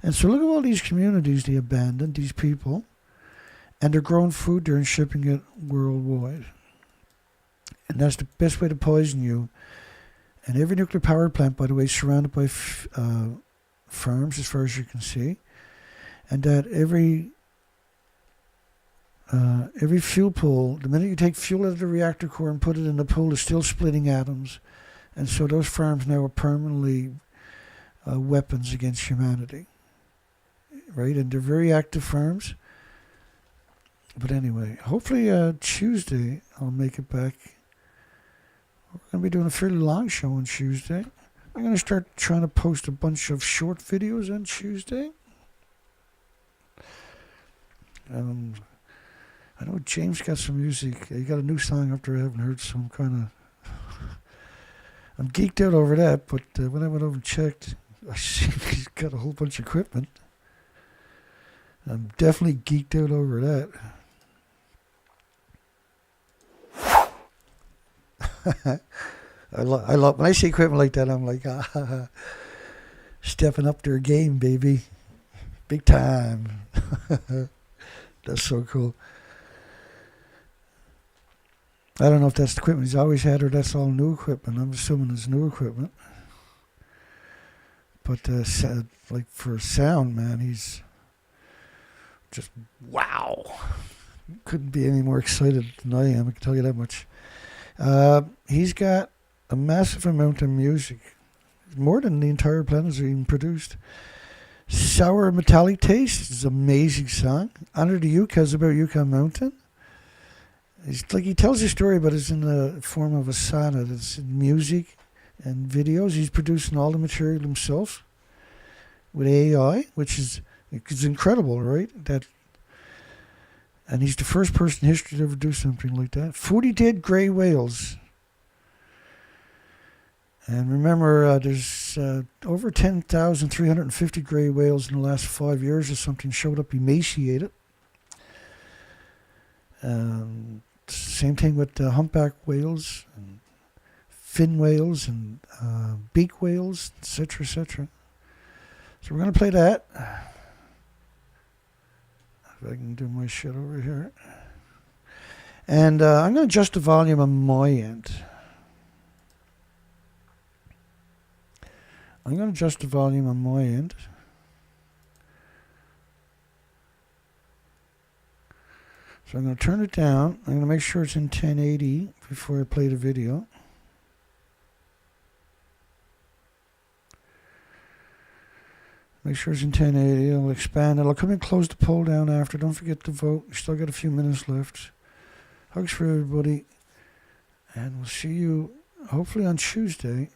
Speaker 2: And so look at all these communities they abandoned, these people. And they're growing food there and shipping it worldwide. And that's the best way to poison you. And every nuclear power plant, by the way, is surrounded by farms as far as you can see. And that every fuel pool, the minute you take fuel out of the reactor core and put it in the pool, is still splitting atoms. And so those farms now are permanently weapons against humanity. Right? And they're very active farms. But anyway, hopefully Tuesday I'll make it back. We're going to be doing a fairly long show on Tuesday. I'm going to start trying to post a bunch of short videos on Tuesday. I know James got some music. He got a new song up there I haven't heard, so I'm geeked out over that. But when I went over and checked, I see he's got a whole bunch of equipment. I'm definitely geeked out over that. I love when I see equipment like that. I'm like, stepping up their game, baby, big time. That's so cool. I don't know if that's the equipment he's always had or that's all new equipment. I'm assuming it's new equipment. But like for sound, man, he's just wow. Couldn't be any more excited than I am. I can tell you that much. He's got a massive amount of music, more than the entire planet has even produced. Sour Metallic Taste is an amazing song. Under the Yucca is about Yucca Mountain. It's like he tells a story, but it's in the form of a sonnet. It's in music and videos. He's producing all the material himself with AI, which is incredible, right? And he's the first person in history to ever do something like that. 40 dead grey whales. And remember, there's over 10,350 grey whales in the last 5 years or something showed up emaciated. Same thing with humpback whales and fin whales and beak whales, etc., etc. So we're going to play that. If I can do my shit over here. And I'm going to adjust the volume on my end. I'm going to adjust the volume on my end. So I'm going to turn it down. I'm going to make sure it's in 1080 before I play the video. Make sure it's in 1080. I'll expand it. I'll come and close the poll down after. Don't forget to vote. We still got a few minutes left. Hugs for everybody. And we'll see you hopefully on Tuesday,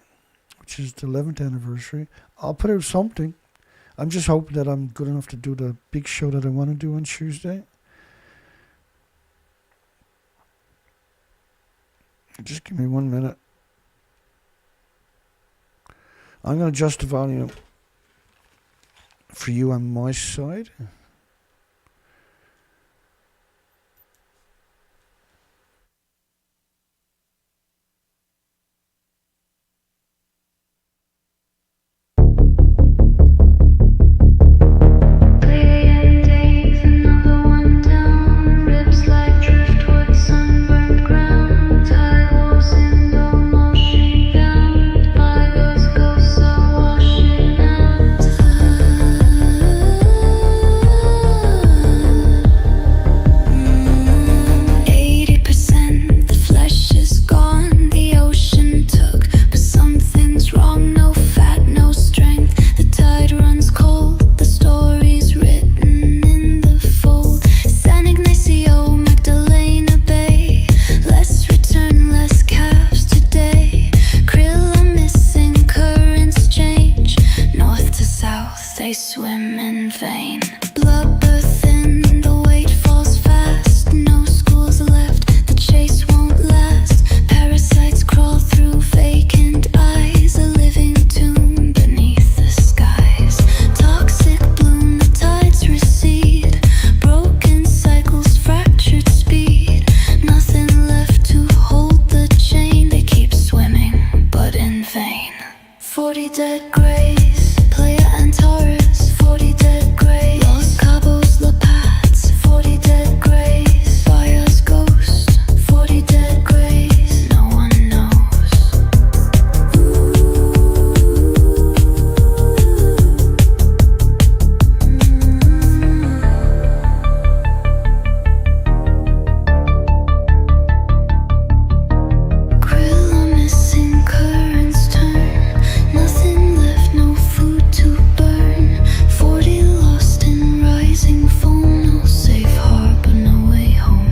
Speaker 2: which is the 11th anniversary. I'll put out something. I'm just hoping that I'm good enough to do the big show that I want to do on Tuesday. Just give me 1 minute. I'm going to adjust the volume for you on my side.
Speaker 1: They swim in vain. Bloodbath in the weight falls fast. No schools left, the chase won't last. Parasites crawl through vacant eyes. A living tomb beneath the skies. Toxic bloom, the tides recede. Broken cycles, fractured speed. Nothing left to hold the chain. They keep swimming, but in vain. 40 dead grays, Playa and Taurus, 40 dead grays, Los Cabos, La Paz, 40 dead grays, Baya's ghost, 40 dead grays, no one knows. Krill are missing, currents turn, nothing left, no food to burn. 40 lost in rising foam, no safe harbor, no way home.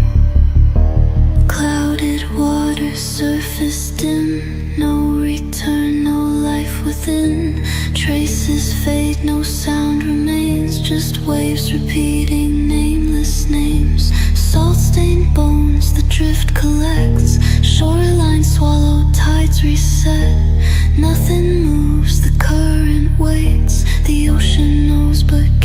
Speaker 1: Clouded water, surface dim, no return, no life within. Traces fade, no sound remains, just waves repeating nameless names. Salt-stained bones, the drift collects. Shoreline swallowed, tides reset. Nothing moves, the current waits, the ocean knows, but